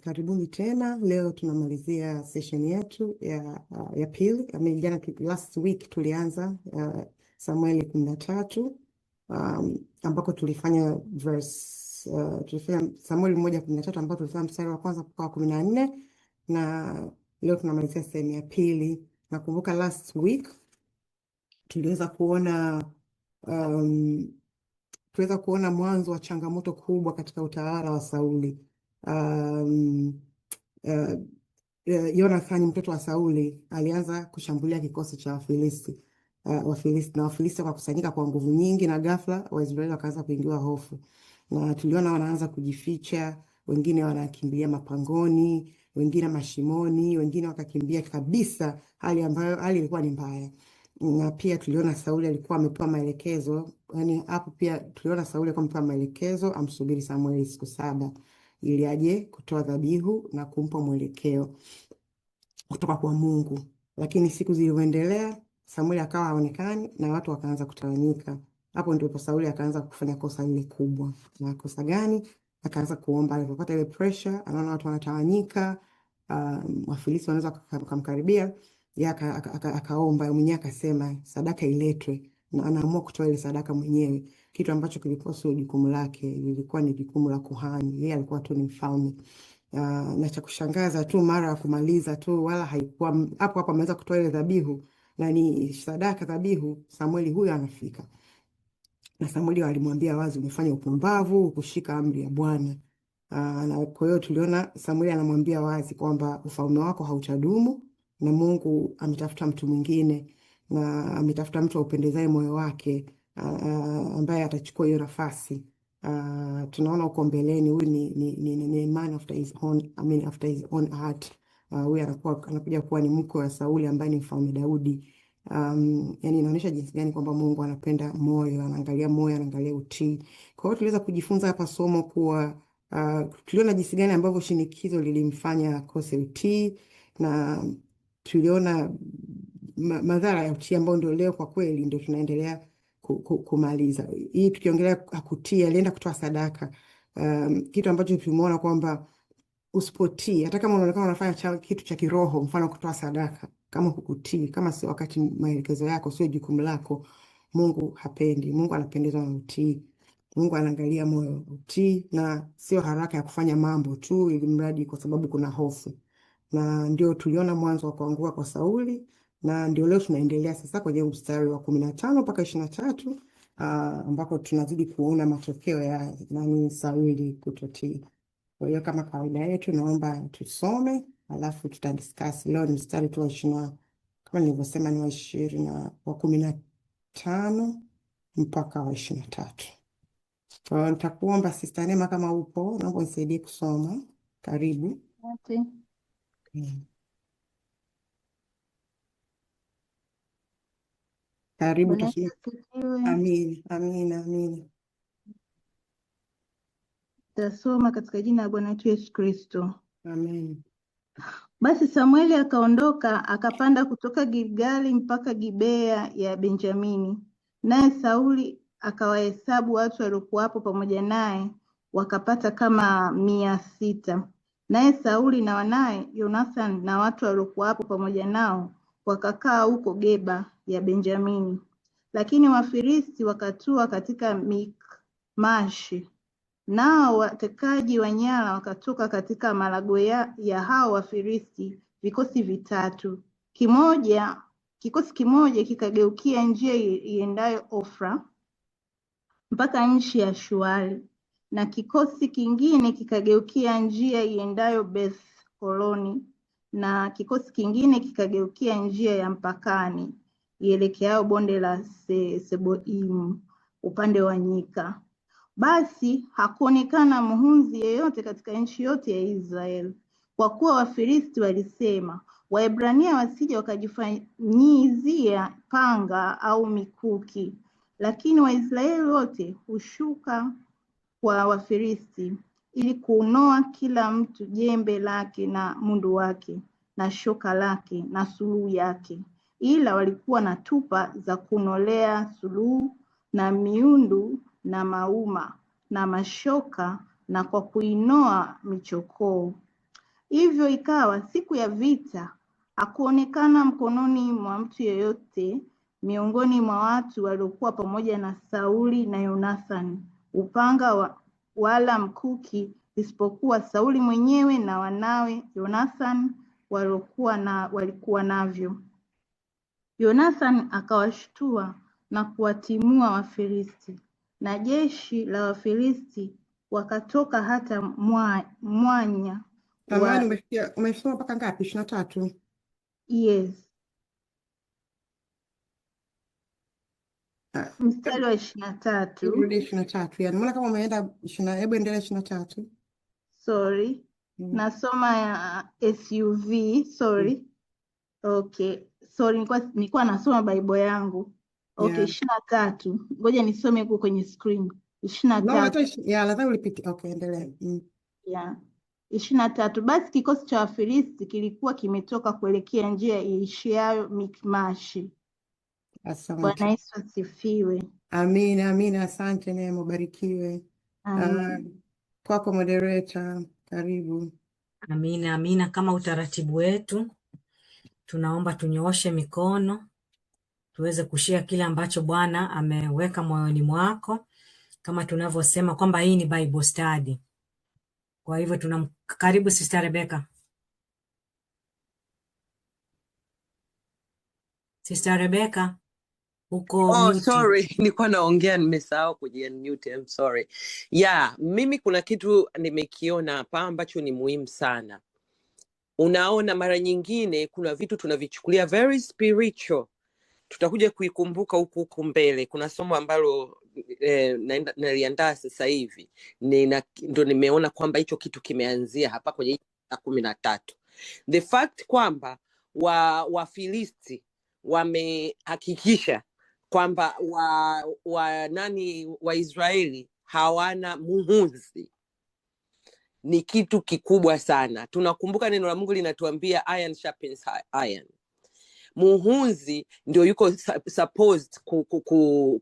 Karibuni tena. Leo tunamalizia session yetu ya pili. Jana last week tulianza Samueli 13 ambako tulifanya tulifanya Samueli 1:13 ambako tulifanya mstari wa kwanza mpaka 14, na leo tunamalizia sehemu ya pili. Nakumbuka last week tuliweza kuona mwanzo wa changamoto kubwa katika utawala wa Sauli. Yonathani mtoto wa Sauli alianza kushambulia kikosi cha Wafilisti na Wafilisti wakakusanyika kwa nguvu nyingi, na ghafla Waisraeli wakaanza kuingiwa hofu, na tuliona wanaanza kujificha. Wengine wanakimbilia mapangoni, wengine mashimoni, wengine wakakimbia kabisa, hali ilikuwa ni mbaya. Na pia tuliona Sauli alikuwa amepewa maelekezo, yani hapo pia tuliona Sauli alikuwa amepewa maelekezo amsubiri Samueli siku 7 ili aje kutoa dhabihu na kumpa mwelekeo kutoka kwa Mungu. Lakini siku zilivyoendelea, Samueli akawa haonekani na watu wakaanza kutawanyika. Hapo ndipo Sauli akaanza kufanya kosa lile kubwa. Na kosa gani? Akaanza kuomba. Alipopata ile pressure, anaona watu wanatawanyika, Wafilisti wanaweza kumkaribia, yeye akaomba mwenyewe, akasema sadaka iletwe, na anaamua kutoa ile sadaka mwenyewe, kitu ambacho kilikuwa sio jukumu lake, lilikuwa ni jukumu la kuhani. Yeye alikuwa tu ni mfalme. Na cha kushangaza tu, mara ya kumaliza tu, wala haikuwa hapo ameweza kutoa ile dhabihu na ni sadaka dhabihu, Samueli huyo anafika. Na Samueli alimwambia wazi, umefanya upumbavu kushika amri ya Bwana. Na kwa hiyo tuliona Samueli anamwambia wazi kwamba ufalme wako hautadumu, na Mungu ametafuta mtu mwingine, na ametafuta mtu aupendezaye moyo wake, ambaye atachukua hiyo nafasi. Tunaona huko mbeleni huyu ni man after his own heart. Huyu anakuja kuwa ni mke wa Sauli ambaye ni mfalme Daudi. Yani inaonyesha jinsi gani kwamba Mungu anapenda moyo, anaangalia moyo, anaangalia utii. Kwa hiyo tuliweza kujifunza hapa somo kuwa tuliona jinsi gani ambavyo shinikizo lilimfanya akose utii, na tuliona madhara ya utii ambao ndio leo kwa kweli ndio tunaendelea kumaliza. Hii tukiongelea kutii, alienda kutoa sadaka, kitu ambacho tumeona kwamba usipotii, hata kama unaonekana unafanya kitu cha kiroho, mfano kutoa sadaka, kama hukutii, kama sio wakati maelekezo yako, sio jukumu lako, Mungu hapendi. Mungu anapendezwa na utii. Mungu anaangalia moyo, utii, na sio haraka ya kufanya mambo tu ili mradi kwa sababu kuna hofu. Na ndio tuliona mwanzo wa kuanguka kwa Sauli, na ndio leo tunaendelea sasa kwenye mstari wa 15 mpaka 23, ambako tunazidi kuona matokeo ya Sauli kutotii. Kwa hiyo kama kawaida yetu, naomba tusome alafu tutadiscuss. Leo ni mstari tu kama nilivyosema ni wa 15 mpaka wa 23. Kwa hiyo nitakuomba Sister Neema, kama upo, naomba unisaidie kusoma. Karibu. Okay. Karibu Bwana tusome. asifiwe. Amina. Tasoma katika jina la Bwana wetu Yesu Kristo. Amen. Basi Samueli akaondoka akapanda kutoka Gilgali mpaka Gibea ya Benjamini, naye Sauli akawahesabu watu waliokuwapo pamoja naye, wakapata kama 600. Naye Sauli na wanaye Yonathani na watu waliokuwapo pamoja nao wakakaa huko Geba ya Benjamini. Lakini Wafilisti wakatua katika Mikmashi, nao watekaji wa nyara wakatoka katika malago ya hao Wafilisti vikosi vitatu. Kikosi kimoja kikageukia njia iendayo Ofra mpaka nchi ya Shuali, na kikosi kingine kikageukia njia iendayo Beth Horoni, na kikosi kingine kikageukia njia ya mpakani ielekeayo bonde la Seboimu upande wa nyika. Basi hakuonekana muhunzi yeyote katika nchi yote ya Israeli, kwa kuwa Wafilisti walisema, Waebrania wasije wakajifanyizia panga au mikuki. Lakini Waisraeli wote hushuka kwa Wafilisti ili kuunoa kila mtu jembe lake na mundu wake na shoka lake na suluhu yake, ila walikuwa na tupa za kunolea suluhu na miundu na mauma na mashoka na kwa kuinoa michokoo. Hivyo ikawa siku ya vita hakuonekana mkononi mwa mtu yeyote miongoni mwa watu waliokuwa pamoja na Sauli na Yonathani upanga wala mkuki, isipokuwa Sauli mwenyewe na wanawe Yonathani walikuwa navyo. Yonathani akawashtua na kuwatimua Wafilisti, na jeshi la Wafilisti wakatoka hata mwanya Tamani, umesoma mpaka ngapi? 23? Yes. Mstari wa 23. Rudi 23. Yani mbona kama umeenda 20? Hebu endelea 23. Sorry. Nasoma ya SUV, sorry. Okay. Sorry, nilikuwa nasoma Bible yangu. Okay, 23. Ngoja nisome huko kwenye screen. 23. Nadhani ulipitia. Okay, endelea. 23. Basi kikosi cha Wafilisti kilikuwa kimetoka kuelekea njia iishiayo Mikmashi. Asante. Bwana Yesu asifiwe. Amina, amina. Asante, Neema, ubarikiwe. Kwako moderator, karibu. Amina, amina. Kama utaratibu wetu, tunaomba tunyooshe mikono tuweze kushia kile ambacho Bwana ameweka moyoni mwako, kama tunavyosema kwamba hii ni Bible study. Kwa hivyo tunamkaribu Sister Rebecca. Sister Rebecca, uko mute. Sorry, nilikuwa naongea nimesahau kuji-unmute. I'm sorry. Mimi kuna kitu nimekiona hapa ambacho ni muhimu sana. Unaona, mara nyingine kuna vitu tunavichukulia very spiritual. Tutakuja kuikumbuka huku mbele. Kuna somo ambalo naliandaa sasa hivi. Ndo nimeona kwamba hicho kitu kimeanzia hapa kwenye 13. The fact kwamba Wafilisti wamehakikisha kwamba Waisraeli hawana muhunzi ni kitu kikubwa sana. Tunakumbuka neno la Mungu linatuambia iron sharpens iron. Muhunzi ndio yuko supposed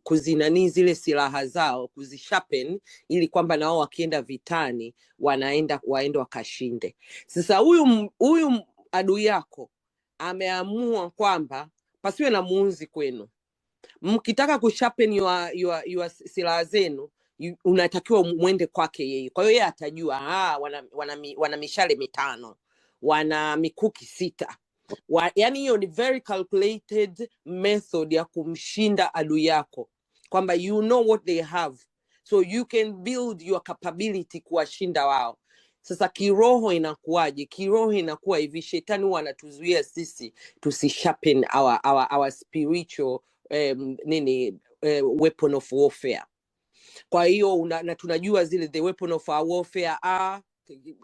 kuzinani zile silaha zao, kuzisharpen, ili kwamba nao wakienda vitani waende wakashinde. Sasa huyu adui yako ameamua kwamba pasiwe na muhunzi kwenu. Mkitaka kusharpen your silaha zenu, unatakiwa mwende kwake yeye. Kwa hiyo yeye atajua wana mishale 5, wana mikuki 6. Yani hiyo ni very calculated method ya kumshinda adui yako, kwamba you know what they have, so you can build your capability kuwashinda wao. Sasa kiroho inakuwaje? Kiroho inakuwa hivi, shetani huwa anatuzuia sisi tusisharpen our spiritual weapon of warfare. Kwa hiyo na tunajua zile the weapon of our warfare are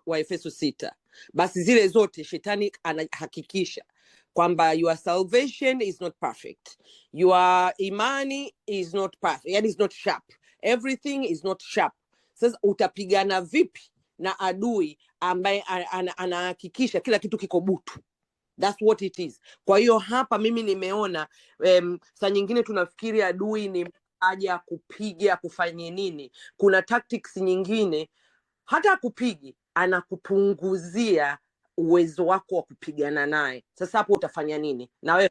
Waefeso 6. Basi zile zote shetani anahakikisha kwamba your salvation is not perfect, your imani is not perfect, yani is not sharp, everything is not sharp. Sasa utapigana vipi na adui ambaye anahakikisha kila kitu kiko butu? That's what it is. Kwa hiyo hapa mimi nimeona saa nyingine tunafikiri adui ni haja kupiga kufanye nini. Kuna tactics nyingine hata kupigi anakupunguzia uwezo wako wa kupigana naye. Sasa hapo utafanya nini? Na wewe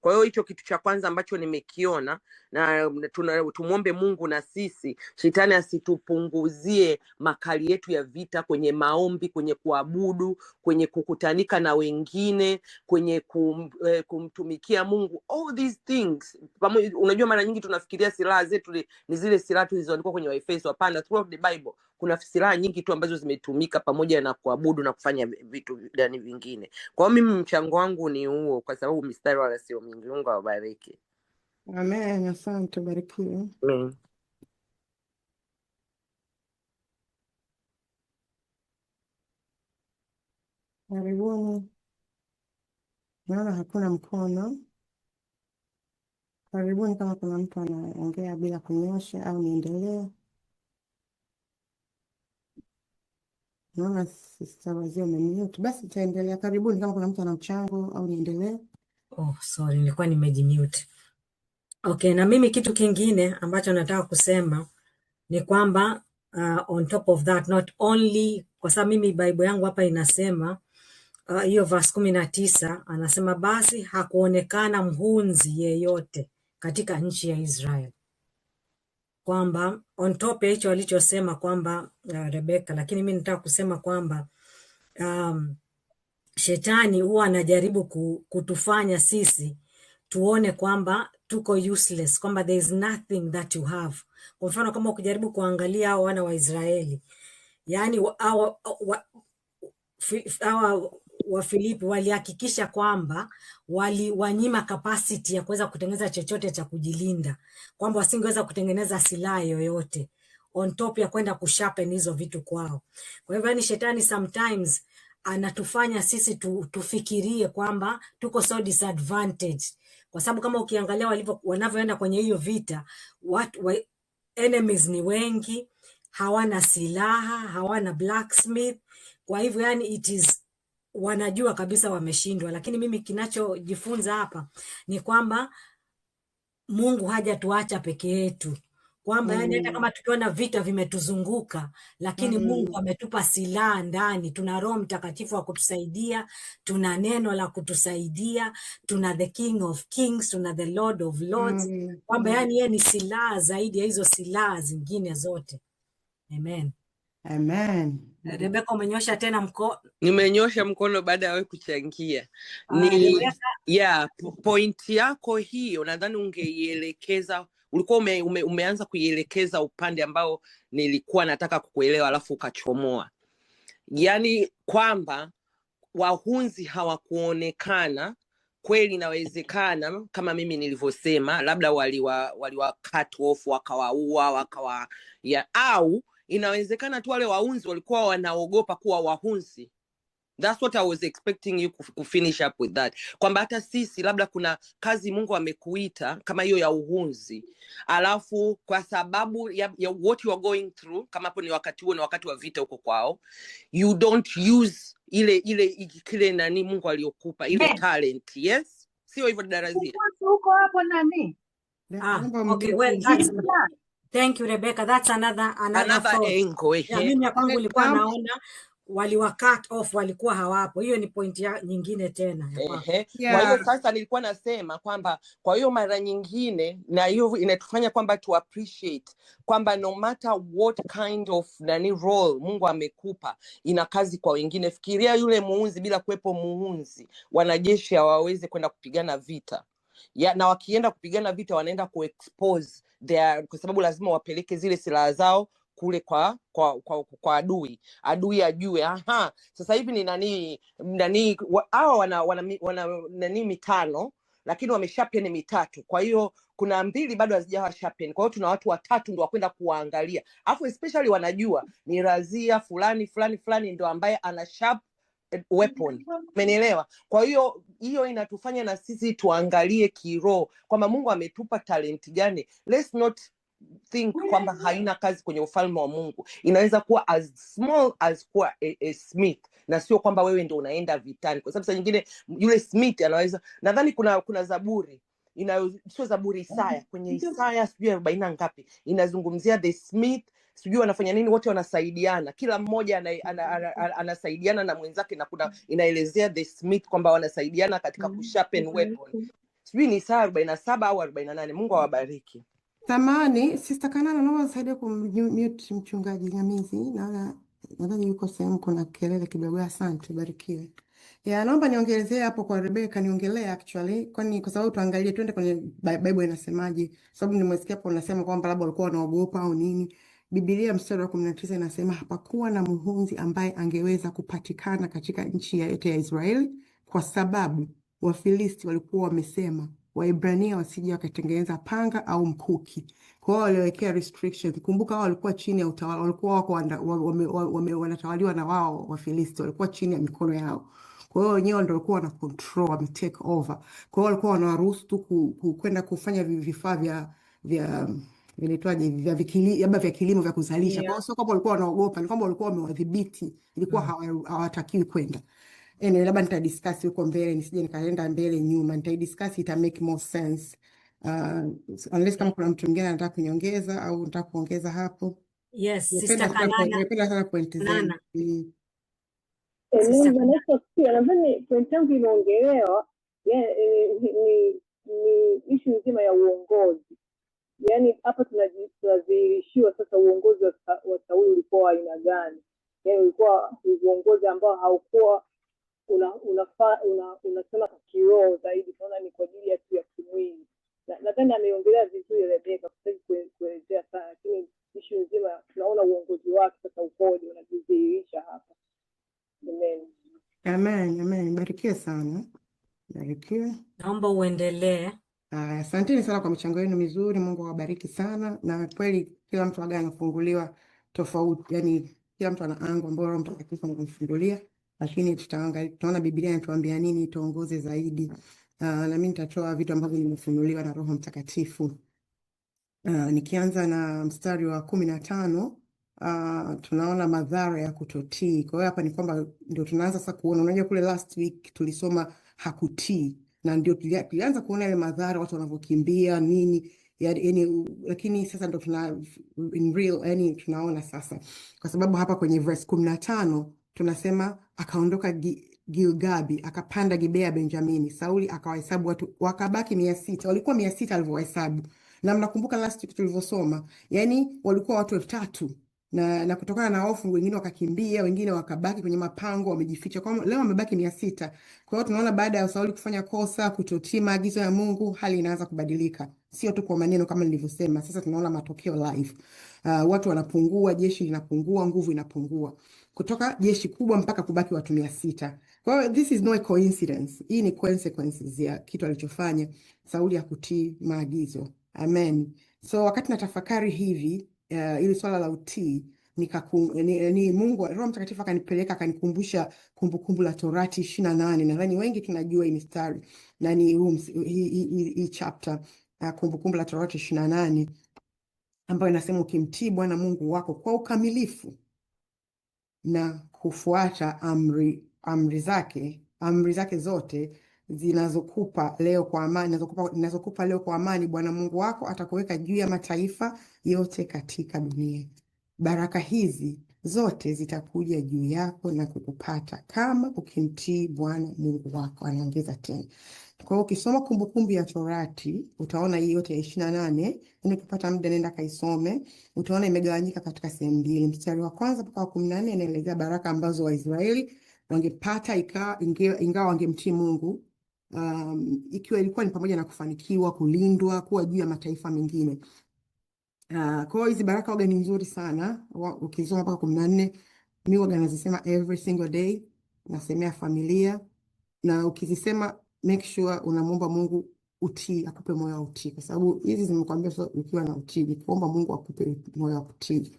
Kwa hiyo hicho kitu cha kwanza ambacho nimekiona, na tumuombe Mungu na sisi shetani asitupunguzie makali yetu ya vita kwenye maombi, kwenye kuabudu, kwenye kukutanika na wengine, kwenye kumtumikia Mungu. All these things. Unajua mara nyingi tunafikiria silaha zetu ni zile silaha zilizoandikwa kwenye Waefeso. Hapana, throughout the Bible kuna silaha nyingi tu ambazo zimetumika pamoja na kuabudu na kufanya vitu gani vingine. Kwa hiyo mimi mchango wangu ni huo, kwa sababu mistari wala sio mingi. Mungu awabariki. Amen. Asante, barikiwe. Amen. Karibuni. Naona hakuna mkono. Karibuni kama kuna mtu anaongea bila kunyosha au niendelee. Naona Sister Wazia umemute. Basi tutaendelea. Karibuni kama kuna mtu ana mchango au niendelee. Oh, sorry, nilikuwa nimejimute. Okay, na mimi kitu kingine ambacho nataka kusema ni kwamba on top of that, not only, kwa sababu mimi Bible yangu hapa inasema hiyo verse 19 anasema basi hakuonekana mhunzi yeyote katika nchi ya Israeli, kwamba on top ya hicho alichosema kwamba Rebecca, lakini mimi nataka kusema kwamba shetani huwa anajaribu kutufanya sisi tuone kwamba tuko useless, kwamba there is nothing that you have. Kwa mfano kama ukijaribu kuangalia hao wana wa Israeli, yani hawa Wafilipi walihakikisha kwamba waliwanyima capacity ya kuweza kutengeneza chochote cha kujilinda, kwamba wasingeweza kutengeneza silaha yoyote on top ya kwenda kusharpen hizo vitu kwao. Kwa hivyo ni shetani sometimes anatufanya sisi tufikirie kwamba tuko so disadvantaged, kwa sababu kama ukiangalia wanavyoenda kwenye hiyo vita, enemies ni wengi, hawana silaha, hawana blacksmith. Kwa hivyo yani wanajua kabisa wameshindwa. Lakini mimi kinachojifunza hapa ni kwamba Mungu hajatuacha peke yetu, kwamba yani hata kama tukiona vita vimetuzunguka, lakini Mungu ametupa silaha ndani. Tuna Roho Mtakatifu wa kutusaidia, tuna neno la kutusaidia, tuna the King of Kings, tuna the Lord of Lords, kwamba yani yeye ni silaha zaidi ya hizo silaha zingine zote. Amen. Amen. Rebecca, umenyosha tena mkono. Nimenyosha mkono baada ya wewe kuchangia. Point yako hiyo nadhani ungeielekeza, ulikuwa umeanza kuielekeza upande ambao nilikuwa nataka kukuelewa, alafu ukachomoa. Yani kwamba wahunzi hawakuonekana kweli. Inawezekana kama mimi nilivyosema, labda waliwa cut off, wakawaua, au inawezekana tu wale wahunzi walikuwa wanaogopa kuwa wahunzi. That's what I was expecting you to finish up with that. Kwamba hata sisi labda kuna kazi Mungu amekuita kama hiyo ya uhunzi, alafu kwa sababu ya what you are going through, kama hapo ni wakati huo na wakati wa vita huko kwao, you don't use kile nani Mungu aliyokupa ile talent. Yes, sio hivyo Darazia? Huko hapo nani? Okay, well, thank you Rebecca, that's another angle. Mimi kwangu nilikuwa naona waliwa cut off, walikuwa hawapo. Hiyo ni point nyingine tena. Kwa hiyo sasa nilikuwa nasema kwamba kwa hiyo mara nyingine, na hiyo inatufanya kwamba to appreciate kwamba no matter what kind of role Mungu amekupa, ina kazi kwa wengine. Fikiria yule muunzi, bila kuwepo muunzi wanajeshi hawawezi kwenda kupigana vita. Na wakienda kupigana vita wanaenda kuexpose kwa sababu lazima wapeleke zile silaha zao kule kwa adui ajue, sasa hivi ni nani hao wana mitano, lakini wameshapeni mitatu. Kwa hiyo kuna mbili bado hazijawa sharpen. Kwa hiyo tuna watu watatu ndio wakwenda kuangalia. Alafu especially wanajua ni Razia fulani ndio ambaye ana sharp weapon. Umenielewa? Kwa hiyo inatufanya na sisi tuangalie kiroho kwamba Mungu ametupa talent gani. Let's not think kwamba haina kazi kwenye ufalme wa Mungu. Inaweza kuwa as small as kuwa a smith, na sio kwamba wewe ndio unaenda vitani, kwa sababu saa nyingine yule smith anaweza, nadhani kuna Zaburi sio Zaburi, Isaya, kwenye Isaya sijui 40 ngapi inazungumzia the smith, sijui wanafanya nini, wote wanasaidiana, kila mmoja anasaidiana na mwenzake, na kuna inaelezea the smith kwamba wanasaidiana katika kusharpen weapon. Sijui ni Isaya 47 au 48. Mungu awabariki. Samani, Sister Kanana, naomba nisaidie kumute mchungaji Nyamizi. Nadhani yuko sehemu kuna kelele kidogo. Asante, barikiwe. Naomba niongezee hapo kwa Rebecca, niongelee actually, kwa sababu tuangalie, twende kwenye Bible inasemaje, sababu nimesikia hapo unasema kwamba labda walikuwa wanaogopa au nini. Biblia mstari wa 19 inasema hapakuwa na muhunzi ambaye angeweza kupatikana katika nchi yote ya Israeli, kwa sababu Wafilisti walikuwa wamesema Waebrania wasije wakatengeneza panga au mkuki. Kwa hiyo waliwekea restrictions. Kumbuka wao walikuwa chini ya utawala, walikuwa wako wanatawaliwa na wao Wafilisti, walikuwa chini ya mikono yao. Kwa hiyo wenyewe ndio walikuwa wana control, wame take over. Kwa hiyo walikuwa wanawaruhusu tu kwenda kufanya vifaa vya kilimo vya kuzalisha. Kwa hiyo sio kama walikuwa wanaogopa, ni kwamba walikuwa wamewadhibiti, ilikuwa hawatakiwi kwenda. Labda nitadiscuss huko mbele, nisije nikaenda mbele nyuma, nitadiscuss, ita make more sense. Unless kama kuna mtu mwingine anataka kunyongeza au nataka kuongeza hapo. Yes, Sister Kanana. nimependa sana pointi zenu. Sister Kanana. Pia nadhani pointi yangu imeongelewa ni ishu nzima ya uongozi. Yaani hapa tunadhihirishiwa sasa uongozi wa Sauli ulikuwa aina gani. Yaani ulikuwa uongozi ambao haukuwa unasema kwa kiroho zaidi, tunaona ni kwa ajili ya kimwili. Nadhani ameongelea vizuri Rebecca, sitaki kuelezea sana, lakini ishu nzima tunaona uongozi wake sasa ukoje, unajidhihirisha hapa. Amen. Barikiwe sana. Barikiwe. Naomba uendelee. Asanteni sana kwa michango yenu mizuri. Mungu awabariki sana. Na kweli kila mtu aga anafunguliwa tofauti. Yani kila mtu ana ango ambayo Roho Mtakatifu anamfungulia. Lakini tutaona Biblia inatuambia nini tuongoze zaidi. Na mimi nitatoa vitu ambavyo nimefunuliwa na Roho Mtakatifu. Nikianza na mstari wa 15. Tunaona madhara ya kutotii. Kwa hiyo hapa ni kwamba ndio tunaanza sasa kuona. Unajua kule last week tulisoma hakutii, na ndio tulianza kuona ile madhara, watu wanavyokimbia nini, yani, lakini sasa ndio in real, yani tunaona sasa, kwa sababu hapa kwenye verse 15 tunasema akaondoka Gilgabi akapanda Gibea Benjamini. Sauli akawahesabu watu, wakabaki 600. Walikuwa 600 alivyohesabu. Na mnakumbuka last week tulivyosoma, yani walikuwa watu 3000. Na kutokana na hofu wengine wakakimbia, wengine wakabaki kwenye mapango wamejificha. Kwa leo wamebaki 600. Kwa hiyo tunaona baada ya Sauli kufanya kosa, kutotii maagizo ya Mungu, hali inaanza kubadilika. Sio tu kwa maneno kama nilivyosema. Sasa tunaona matokeo live. Watu wanapungua, jeshi linapungua, nguvu inapungua. Kutoka jeshi kubwa mpaka kubaki watu 600. Kwa hiyo this is no coincidence. Hii ni consequences ya kitu alichofanya Sauli ya kutii maagizo. Amen. So wakati natafakari hivi ili swala la utii, ni Mungu Roho Mtakatifu akanipeleka akanikumbusha Kumbukumbu la Torati 28. Nadhani wengi tunajua hii mistari na ni hii chapter, Kumbukumbu la Torati 28, ambayo inasema ukimtii Bwana Mungu wako kwa ukamilifu na kufuata amri zake zote zinazokupa leo kwa amani, Bwana Mungu wako atakuweka juu ya mataifa yote katika dunia. Baraka hizi zote zitakuja juu yako na kukupata kama ukimtii Bwana Mungu wako. Anaongeza tena. Kwa hiyo ukisoma Kumbukumbu ya Torati utaona hii yote ya 28. Ukipata muda nenda kaisome. Utaona imegawanyika katika sehemu mbili. Mstari wa kwanza mpaka wa 14 inaelezea baraka ambazo Waisraeli wangepata ingawa wangemtii Mungu. Ikiwa ilikuwa ni pamoja na kufanikiwa, kulindwa, kuwa juu ya mataifa mengine. Kwa hiyo hizi baraka waga ni nzuri sana. Ukisoma mpaka 14, mimi waga nazisema every single day, nasemea familia, na ukizisema make sure unamuomba Mungu utii, akupe moyo wa utii, kwa sababu hizi zimekwambia ukiwa na utii, kuomba Mungu akupe moyo wa utii.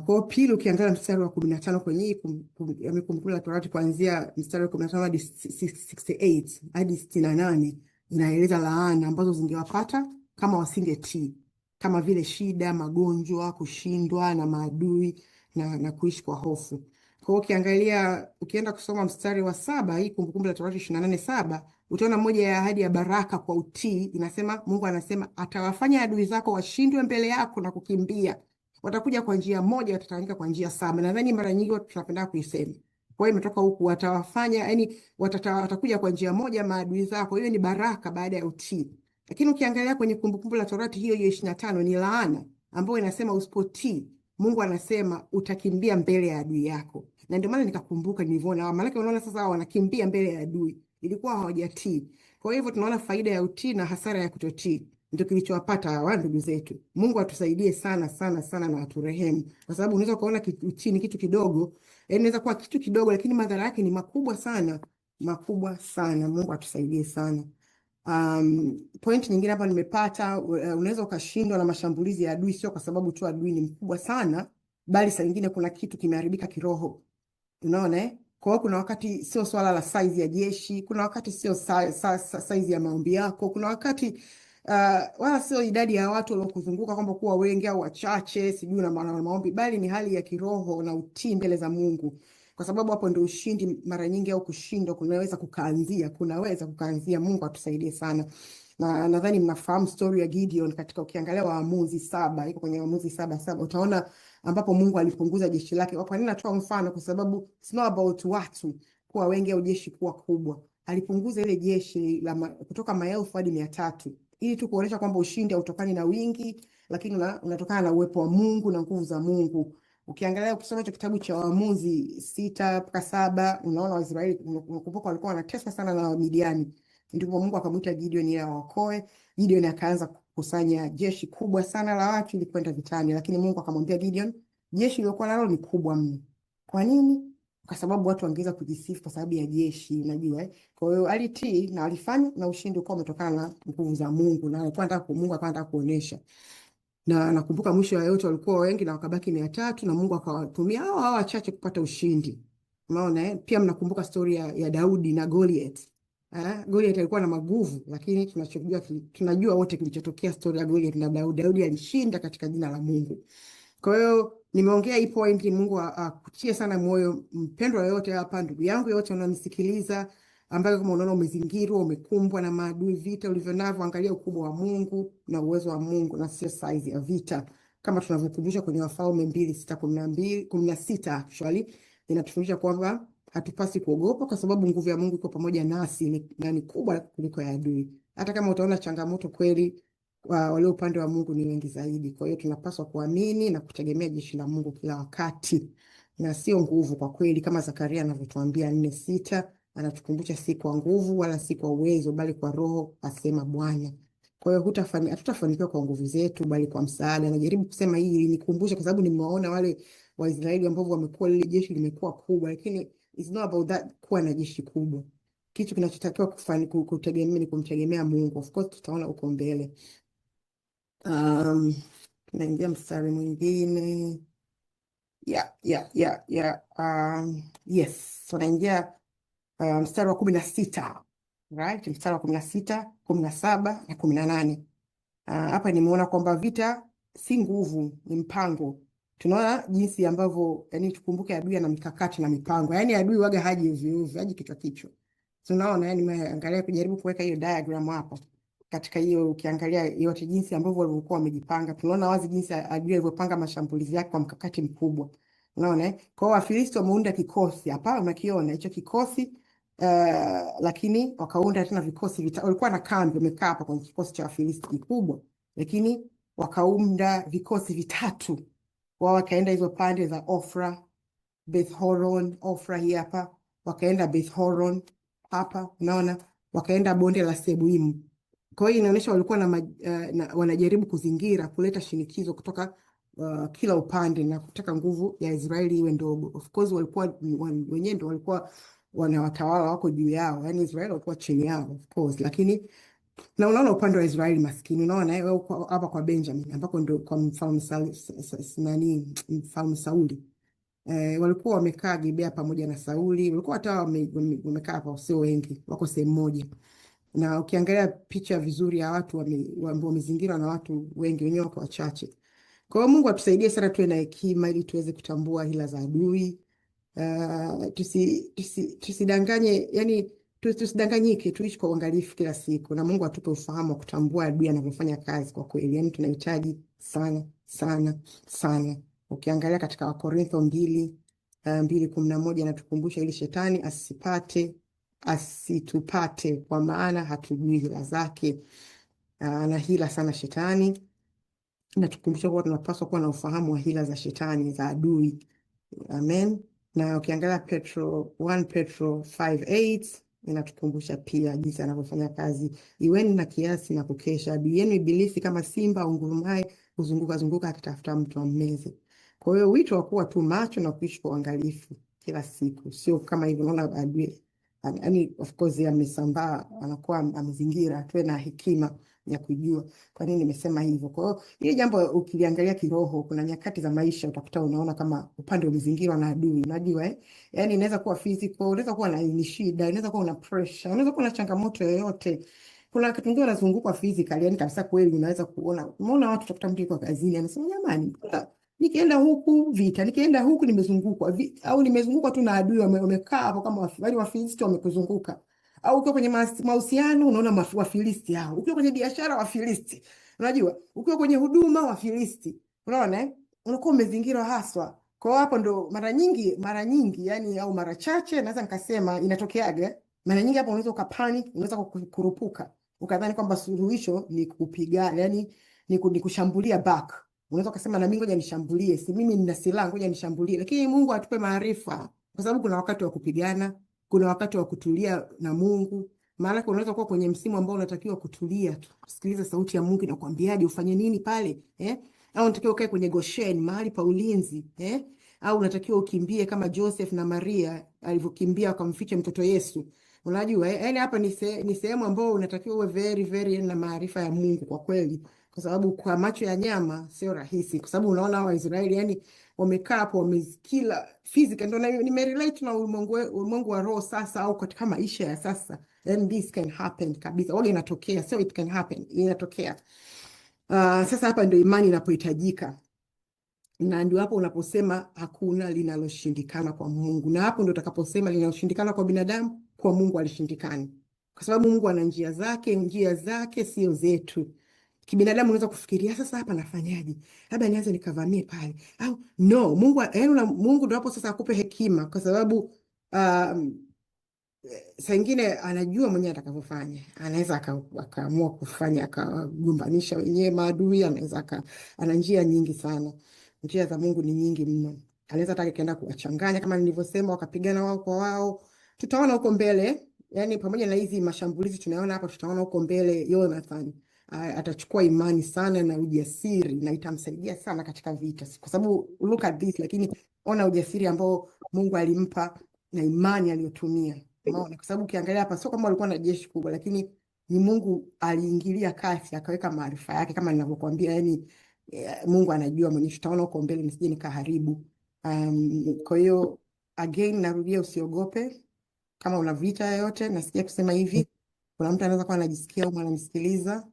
Kwa pili ukiangalia mstari wa 15 kwenye hii Kumbukumbu la Torati kuanzia mstari wa 15 hadi 68 hadi 68 inaeleza laana ambazo zingewapata kama wasingetii, kama vile shida, magonjwa, kushindwa na maadui na kuishi kwa hofu. Kwa hiyo ukienda kusoma mstari wa 7 hii Kumbukumbu la Torati 28:7 utaona moja ya ahadi ya baraka kwa utii. Inasema Mungu anasema atawafanya adui zako washindwe mbele yako na kukimbia. Watakuja kwa njia moja, watatawanyika kwa njia 7. Nadhani mara nyingi watu tunapenda kuisema. Kwa hiyo imetoka huku, watawafanya, yani watakuja kwa njia moja maadui zako. Hiyo ni baraka baada ya utii. Lakini ukiangalia kwenye Kumbukumbu la Torati hiyo 25 ni laana ambayo inasema usipotii, Mungu anasema utakimbia mbele ya adui yako. Na ndio maana nikakumbuka nilivyoona maana unaona sasa wanakimbia mbele ya adui. Ilikuwa hawajatii. Kwa hivyo tunaona faida ya utii na hasara ya kutotii. Ndio kilichowapata hawa ndugu zetu. Mungu atusaidie sana sana sana na aturehemu. Kwa sababu unaweza kuona utii ni kitu kidogo, inaweza kuwa kitu kidogo lakini madhara yake ni makubwa sana, makubwa sana. Mungu atusaidie sana. Point nyingine hapa nimepata, unaweza ukashindwa na mashambulizi ya adui sio kwa sababu tu adui ni mkubwa sana, bali saa nyingine kuna kitu kimeharibika kiroho. Unaona Kwa hiyo kuna wakati sio swala la size ya jeshi, kuna wakati sio size ya maombi yako, kuna wakati wala sio idadi ya watu waliokuzunguka kwamba kuwa wengi au wachache, sijui na maombi, bali ni hali ya kiroho na utii mbele za Mungu. kwa sababu hapo ndio ushindi mara nyingi au kushindwa kunaweza kukaanzia. Mungu atusaidie sana. Na nadhani mnafahamu story ya Gideon katika, ukiangalia Waamuzi 7, iko kwenye Waamuzi 7:7, utaona ambapo Mungu alipunguza jeshi lake. Kwa nini natoa mfano? Kwa sababu it's not about watu kuwa wengi au jeshi kuwa kubwa. Alipunguza ile jeshi kutoka maelfu hadi 300 ili tu kuonyesha kwamba ushindi hautokani na wingi, lakini unatokana na uwepo wa Mungu na nguvu za Mungu. Ukiangalia ukisoma hicho kitabu cha Waamuzi 6-7, unaona Waisraeli, unakumbuka walikuwa wanateswa sana na Midiani. Ndipo Mungu akamwita Gideon ili awaokoe. Gideon akaanza kukusanya jeshi kubwa sana la watu ili kwenda vitani, lakini Mungu akamwambia Gideon, jeshi lilokuwa nalo ni kubwa mno. Kwa nini? Kwa sababu watu wangeweza kujisifu kwa sababu ya jeshi, unajua. Kwa hiyo alitii na alifanya, na ushindi ukawa umetokana na nguvu za Mungu, na Mungu alikuwa anataka kuonesha. Na nakumbuka mwisho wa yote walikuwa wengi na wakabaki 300, na Mungu akawatumia hao wachache kupata ushindi. Unaona pia mnakumbuka story ya Daudi na Goliath. Goliath alikuwa na maguvu, lakini tunajua wote kilichotokea story ya Goliath na Daudi. Daudi alishinda katika jina la Mungu. Kwa hiyo nimeongea hii point, Mungu akutie sana moyo mpendwa yote hapa, ndugu yangu yote unanisikiliza, ambayo kama unaona umezingirwa, umekumbwa na maadui, vita ulivyonavyo, angalia ukubwa wa Mungu na uwezo wa Mungu na sio size ya vita. Kama tunavyokumbusha kwenye Wafalme 2:16 actually, inatufundisha kwamba hatupasi kuogopa kwa sababu nguvu ya Mungu iko pamoja nasi na ni kubwa kuliko ya adui. Hata kama utaona changamoto, kweli walio upande wa Mungu ni wengi zaidi. Kwa hiyo tunapaswa kuamini na kutegemea jeshi la Mungu kila wakati, na sio nguvu kwa kweli, kama Zakaria anavyotuambia 4:6, anatukumbusha si kwa nguvu wala si kwa uwezo, bali kwa Roho, asema Bwana. Kwa hiyo hatutafanikiwa kwa nguvu zetu, bali kwa msaada. Najaribu kusema hii ili nikumbushe, kwa sababu nimewaona wale Waisraeli ambao wamekuwa, lile jeshi limekuwa kubwa, lakini it's not about that kuwa na jeshi kubwa. Kitu kinachotakiwa kutegemea ni kumtegemea Mungu. Of course tutaona huko mbele. Tunaingia mstari mwingine. Yes, tunaingia mstari wa 16. Right? Mstari wa 16, 17 na 18. Hapa nimeona kwamba vita si nguvu, ni mpango. Tunaona jinsi ambavyo, yani tukumbuke adui ana mikakati na mipango. Yani adui waga haji ovyo ovyo, haji kichwa. Tunaona, yani nimeangalia kujaribu kuweka hiyo diagram hapa. Katika hiyo ukiangalia yote jinsi ambavyo walikuwa wamejipanga, tunaona wazi jinsi adui alivyopanga mashambulizi yake kwa mkakati mkubwa. Unaona kwa hiyo Wafilisti wameunda kikosi hapa, unakiona hicho kikosi, lakini wakaunda tena vikosi walikuwa na kambi wamekaa hapa kwenye kikosi cha Wafilisti kikubwa, lakini wakaunda vikosi vitatu. Wao wakaenda hizo pande za Ofra, Beth Horon, Ofra hii hapa, wakaenda Beth Horon hapa, unaona, wakaenda bonde la Sebuimu. Kwa hiyo inaonyesha walikuwa wanajaribu kuzingira, kuleta shinikizo kutoka kila upande na kutaka nguvu ya Israeli iwe ndogo. Of course walikuwa wenyewe ndio walikuwa wanawatawala, wako juu yao, yani Israeli walikuwa chini yao of course, lakini na unaona upande wa Israeli maskini, unaona hapa kwa Benjamin ambako ndio kwa mfalme Sauli. Walikuwa wamekaa Gibea pamoja na Sauli, walikuwa hata wamekaa hapa, sio wengi, wako sehemu moja. Na ukiangalia picha vizuri ya watu wamezingirwa na watu wengi, wenyewe wako wachache. Kwa hiyo Mungu atusaidie sana, tuwe na hekima ili tuweze kutambua hila za adui. Tusidanganye, yani tusidanganyike, tuishi kwa uangalifu kila siku, na Mungu atupe ufahamu wa kutambua adui anavyofanya kazi. Kwa kweli, yani tunahitaji sana sana sana. Ukiangalia katika Wakorintho 2:11 natukumbusha ili shetani asitupate, kwa maana hatujui hila zake. Na hila sana shetani. Natukumbusha kuwa tunapaswa kuwa na ufahamu wa hila za shetani, za adui. Amen. Na ukiangalia 1 Petro 5:8 inatukumbusha pia jinsi anavyofanya kazi. Iweni na kiasi na kukesha, adui yenu Ibilisi kama simba ungurumaye huzunguka akitafuta mtu ammeze. Kwa hiyo wito wa kuwa tu macho na kuishi kwa uangalifu kila siku, sio kama hivyo unaona adui, yani of course amesambaa, anakuwa amezingira. Tuwe na hekima ya kujua kwa nini nimesema hivyo. Kwa hiyo ile jambo ukiliangalia kiroho, kuna nyakati za maisha utakuta unaona kama upande umezingirwa na adui, unajua yani inaweza kuwa physical, unaweza kuwa na shida, unaweza kuwa una pressure, unaweza kuwa na changamoto yoyote. Kuna wakati mwingine unazungukwa physically, yani kabisa kweli unaweza kuona, umeona watu utakuta mtu yuko kazini anasema jamani, Nikienda huku vita, nikienda huku nimezungukwa, au nimezungukwa tu na adui wamekaa hapo kama Wafilisti wamekuzunguka. Au ukiwa kwenye mahusiano unaona Wafilisti hao. Ukiwa kwenye biashara Wafilisti. Unajua, ukiwa kwenye huduma Wafilisti. Unaona unakuwa umezingirwa haswa. Kwa hapo ndo mara nyingi yani, au mara chache naweza nikasema inatokeaga. Mara nyingi hapo unaweza ukapanic, unaweza kukurupuka. Ukadhani kwamba suluhisho ni kupigana, yani ni kushambulia back. Unaweza kusema na mimi ngoja nishambulie, si mimi nina silaha, ngoja nishambulie. Lakini Mungu atupe maarifa, kwa sababu kuna wakati wa kupigana, kuna wakati wa kutulia na Mungu. Maana unaweza kuwa kwenye msimu ambao unatakiwa kutulia tu, kusikiliza sauti ya Mungu inakwambiaje ufanye nini pale, au unatakiwa ukae kwenye Goshen, mahali pa ulinzi, au unatakiwa ukimbie kama Joseph na Maria alivyokimbia akamficha mtoto Yesu. Unajua, yaani hapa ni sehemu ambayo unatakiwa uwe very very na maarifa ya Mungu kwa kweli, kwa sababu kwa macho ya nyama sio rahisi, kwa sababu unaona Waisraeli yani wamekaa hapo wamekila physical. Ndio nimerelate na ulimwengu wa roho sasa, au katika maisha ya sasa, and this can happen kabisa, wale inatokea, so it can happen, inatokea. Sasa hapa ndio imani inapohitajika, na ndio hapo unaposema hakuna linaloshindikana kwa Mungu, na hapo ndio utakaposema linaloshindikana kwa binadamu, kwa Mungu alishindikani, kwa sababu Mungu ana njia zake sio zetu. Kibinadamu unaweza kufikiria sasa hapa nafanyaje? Labda nianze nikavamie pale. Au no, Mungu ndio hapo sasa akupe hekima, kwa sababu saa nyingine anajua mwenyewe atakavyofanya. Anaweza akaamua kufanya akagombanisha wenyewe maadui, anaweza ana njia nyingi sana. Njia za Mungu ni nyingi mno. Anaweza hata kaenda kuwachanganya kama nilivyosema, wakapigana wao kwa wao. Tutaona huko mbele, yani pamoja na hizi mashambulizi tunaona hapa, tutaona huko mbele Jonathan atachukua imani sana na ujasiri, na itamsaidia sana katika vita, kwa sababu look at this, lakini ona ujasiri ambao Mungu alimpa na imani aliyotumia. Unaona, kwa sababu ukiangalia hapa sio kama walikuwa na jeshi kubwa, lakini ni Mungu aliingilia kati akaweka maarifa yake, kama ninavyokuambia, yani Mungu anajua mwenyewe. Tutaona huko mbele, nisije nikaharibu. Kwa hiyo again narudia, usiogope kama una vita yoyote. Nasikia kusema hivi, kuna mtu anaweza kuwa anajisikia au ananisikiliza,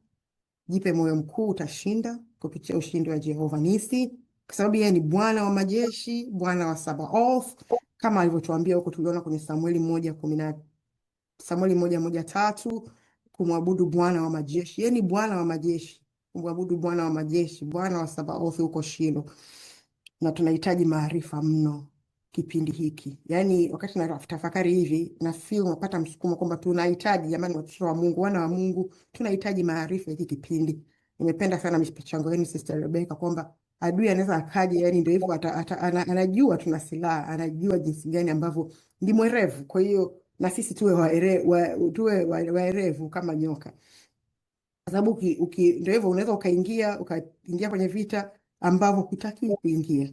jipe moyo mkuu, utashinda kupitia ushindi wa Jehova Nisi, kwa sababu yeye ni Bwana wa majeshi, Bwana wa Sabaoth, kama alivyotuambia huko. Tuliona kwenye Samueli 1:13 kumwabudu Bwana wa majeshi. Yeye ni Bwana wa majeshi, kumwabudu Bwana wa majeshi, Bwana wa Sabaoth huko Shilo. Na tunahitaji maarifa mno kipindi hiki. Yaani wakati natafakari hivi na feel napata msukumo kwamba tunahitaji, jamani, watoto wa Mungu, wana wa Mungu, tunahitaji maarifa hiki kipindi. Nimependa sana michango yenu Sister Rebecca, kwamba adui anaweza akaje, yani ndio hivyo, anajua tuna silaha, anajua jinsi gani ambavyo ni mwerevu. Kwa hiyo na sisi tuwe waerevu kama nyoka, kwa sababu ndio hivyo, unaweza ukaingia kwenye vita ambavyo hutakiwi kuingia.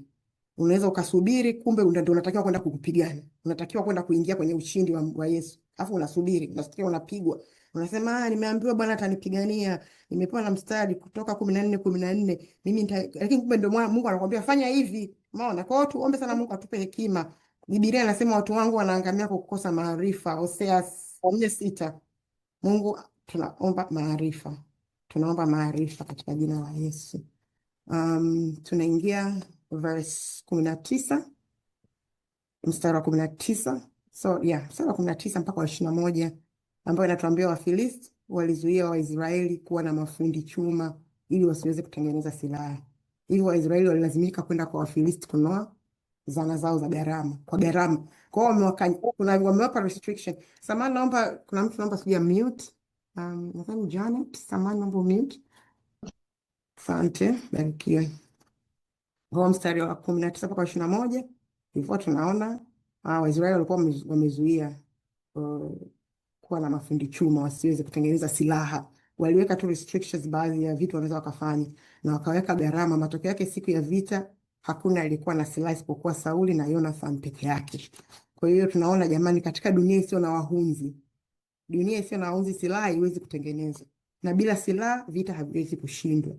Unaweza ukasubiri, kumbe ndio unatakiwa kwenda kupigana, unatakiwa kwenda kuingia kwenye ushindi wa Yesu, alafu unasubiri, unasikia unapigwa, unasema nimeambiwa Bwana atanipigania, nimepewa na mstari Kutoka 14:14 mimi lakini kumbe ndio Mungu anakuambia fanya hivi. Umeona? Kwa hiyo tuombe sana Mungu atupe hekima. Biblia inasema watu wangu wanaangamia kwa kukosa maarifa, Hosea 4:6. Mungu tunaomba maarifa katika jina la Yesu. Tunaingia verse 19, mstari wa 19. Mstari wa 19 mpaka wa 21, ambayo inatuambia Wafilisti walizuia Waisraeli kuwa na mafundi chuma ili wasiweze kutengeneza silaha. Hivyo Waisraeli walilazimika kwenda kwa Wafilisti kununua zana zao za gharama, kwa gharama. Kwa hiyo wamewapa restriction. Samahani, naomba, kuna mtu naomba sijui mute. Nadhani Janet, samahani, naomba mute. Asante, barikiwe. Kwa mstari wa 19 mpaka 21, hivyo tunaona Waisraeli walikuwa wamezuia kuwa na mafundi chuma wasiweze kutengeneza silaha. Waliweka tu restrictions, baadhi ya vitu wanaweza wakafanya, na wakaweka gharama. Matokeo yake siku ya vita hakuna aliyekuwa na silaha isipokuwa Sauli na Jonathan peke yake. Kwa hiyo tunaona jamani, katika dunia isiyo na wahunzi, silaha haiwezi kutengenezwa, na bila silaha vita haviwezi kushindwa.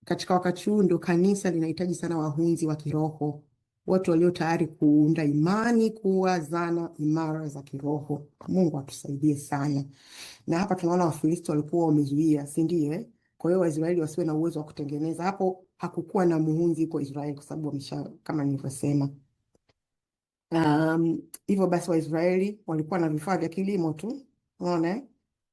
Katika wakati huu ndio kanisa linahitaji sana wahunzi wa kiroho, watu walio tayari kuunda imani kuwa zana imara za kiroho. Mungu atusaidie sana. Na hapa tunaona Wafilisti walikuwa wamezuia, si ndio? Kwa hiyo Waisraeli wasiwe na uwezo wa kutengeneza. Hapo hakukuwa na muhunzi kwa Israeli kwa sababu wamesha, kama nilivyosema. Hivyo basi Waisraeli walikuwa na vifaa vya kilimo tu. Unaona?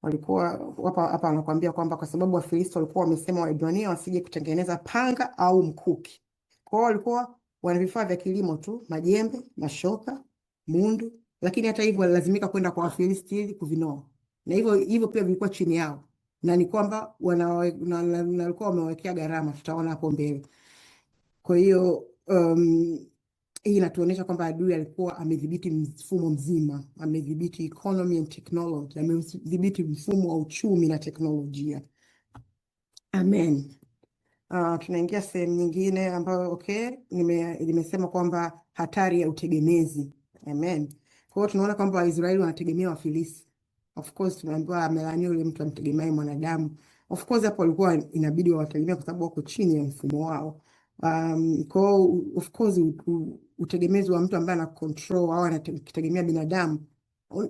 Walikuwa hapa anakuambia kwamba kwa sababu Wafilisti walikuwa wamesema Waebrania wasije kutengeneza panga au mkuki. Kwa hiyo walikuwa wana vifaa vya kilimo tu, majembe, mashoka, mundu, lakini hata hivyo walilazimika kwenda kwa Wafilisti ili kuvinoa. Na hivyo pia vilikuwa chini yao. Na ni kwamba walikuwa wamewekea gharama, tutaona hapo mbele. Kwa hiyo hii inatuonyesha kwamba adui alikuwa amedhibiti mfumo mzima, amedhibiti economy and technology, amedhibiti mfumo wa uchumi na teknolojia. Amen. Tunaingia sehemu nyingine ambayo nimesema kwamba hatari ya utegemezi. Amen. Kwa hiyo tunaona kwamba Waisraeli wanategemea Wafilisti. Of course tunaambiwa amelaaniwa yule mtu amtegemea mwanadamu. Of course hapo walikuwa inabidi wawategemea kwa sababu wako chini ya mfumo wao. Kwa of course utegemezi wa mtu ambaye ana control au anategemea binadamu,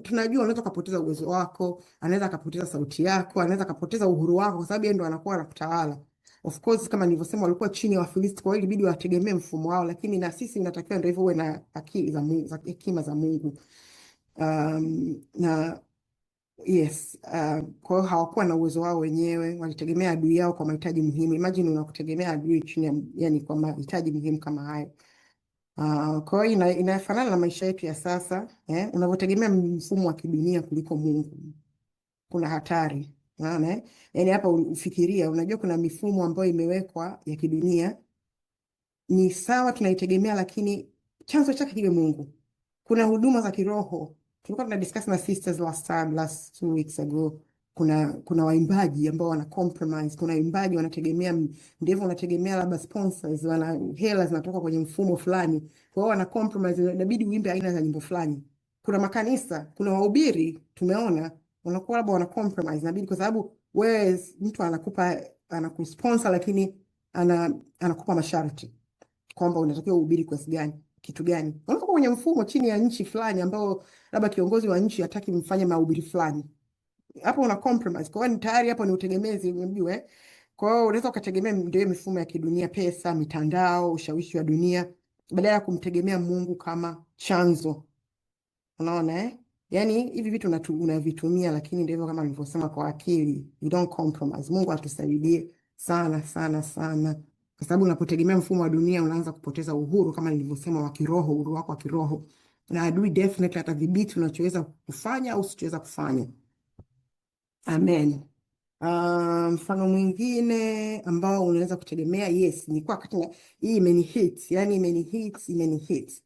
tunajua unaweza kupoteza uwezo wako, anaweza kupoteza sauti yako, anaweza kupoteza uhuru wako kwa sababu yeye ndo anakuwa anakutawala. Of course kama nilivyosema walikuwa chini ya Wafilisti, kwa hiyo ilibidi wategemee mfumo wao, lakini na sisi inatakiwa ndio hivyo uwe na akili za Mungu, hekima za Mungu. Na yes, kwa hiyo hawakuwa na uwezo wao wenyewe, walitegemea adui yao kwa mahitaji muhimu. Imagine unakutegemea adui chini ya, yani kwa mahitaji muhimu kama hayo. Kwa hiyo inafanana na maisha yetu ya sasa, unavyotegemea mfumo wa kidunia kuliko Mungu. Kuna hatari. Unaona? Yaani hapa ufikiria, unajua kuna mifumo ambayo imewekwa ya kidunia ni sawa tunaitegemea, lakini chanzo chake kiwe Mungu. Kuna huduma za kiroho. Tulikuwa tunadiscuss na sisters last 2 weeks ago. Kuna waimbaji ambao wana compromise, kuna waimbaji wanategemea ndivyo wanategemea labda sponsors, wana hela zinatoka kwenye mfumo fulani. Kwa hiyo wana compromise, inabidi uimbe aina za nyimbo fulani. Kuna makanisa, kuna wahubiri tumeona wanakuwa labda wana compromise, inabidi kwa sababu wewe mtu anakusponsor lakini anakupa masharti kwamba unatakiwa uhubiri kwa kitu gani. Unakuwa kwenye mfumo chini ya nchi fulani ambao labda kiongozi wa nchi hataki mfanye mahubiri fulani. Hapo una compromise. Kwa hiyo tayari hapo ni utegemezi, unajua. Kwa hiyo unaweza ukategemea ndio mifumo ya kidunia, pesa, mitandao, ushawishi wa dunia badala ya kumtegemea Mungu kama chanzo. Unaona Yaani hivi vitu unavitumia, lakini ndivyo kama nilivyosema kwa akili. You don't compromise. Mungu atusaidie sana sana sana. Kwa sababu unapotegemea mfumo wa dunia unaanza kupoteza uhuru kama nilivyosema wa kiroho, uhuru wako wa kiroho. Na adui definitely atadhibiti unachoweza kufanya au usichoweza kufanya. Amen. Mfano mwingine ambao unaweza kutegemea, yes, ni kwa wakati hii imenihit, yani imenihit.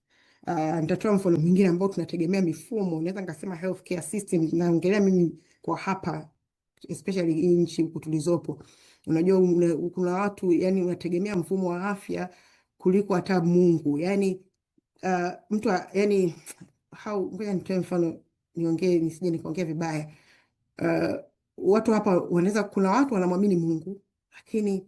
Nitatoa mfano mwingine ambao tunategemea mifumo, naweza nikasema healthcare system, naongelea mimi kwa hapa especially nchi huku tulizopo. Unajua kuna watu yani unategemea mfumo wa afya kuliko hata Mungu. Yani mtu yani ngoja nitoe mfano niongee nisije nikaongea vibaya. Watu hapa kuna watu wanamwamini Mungu, lakini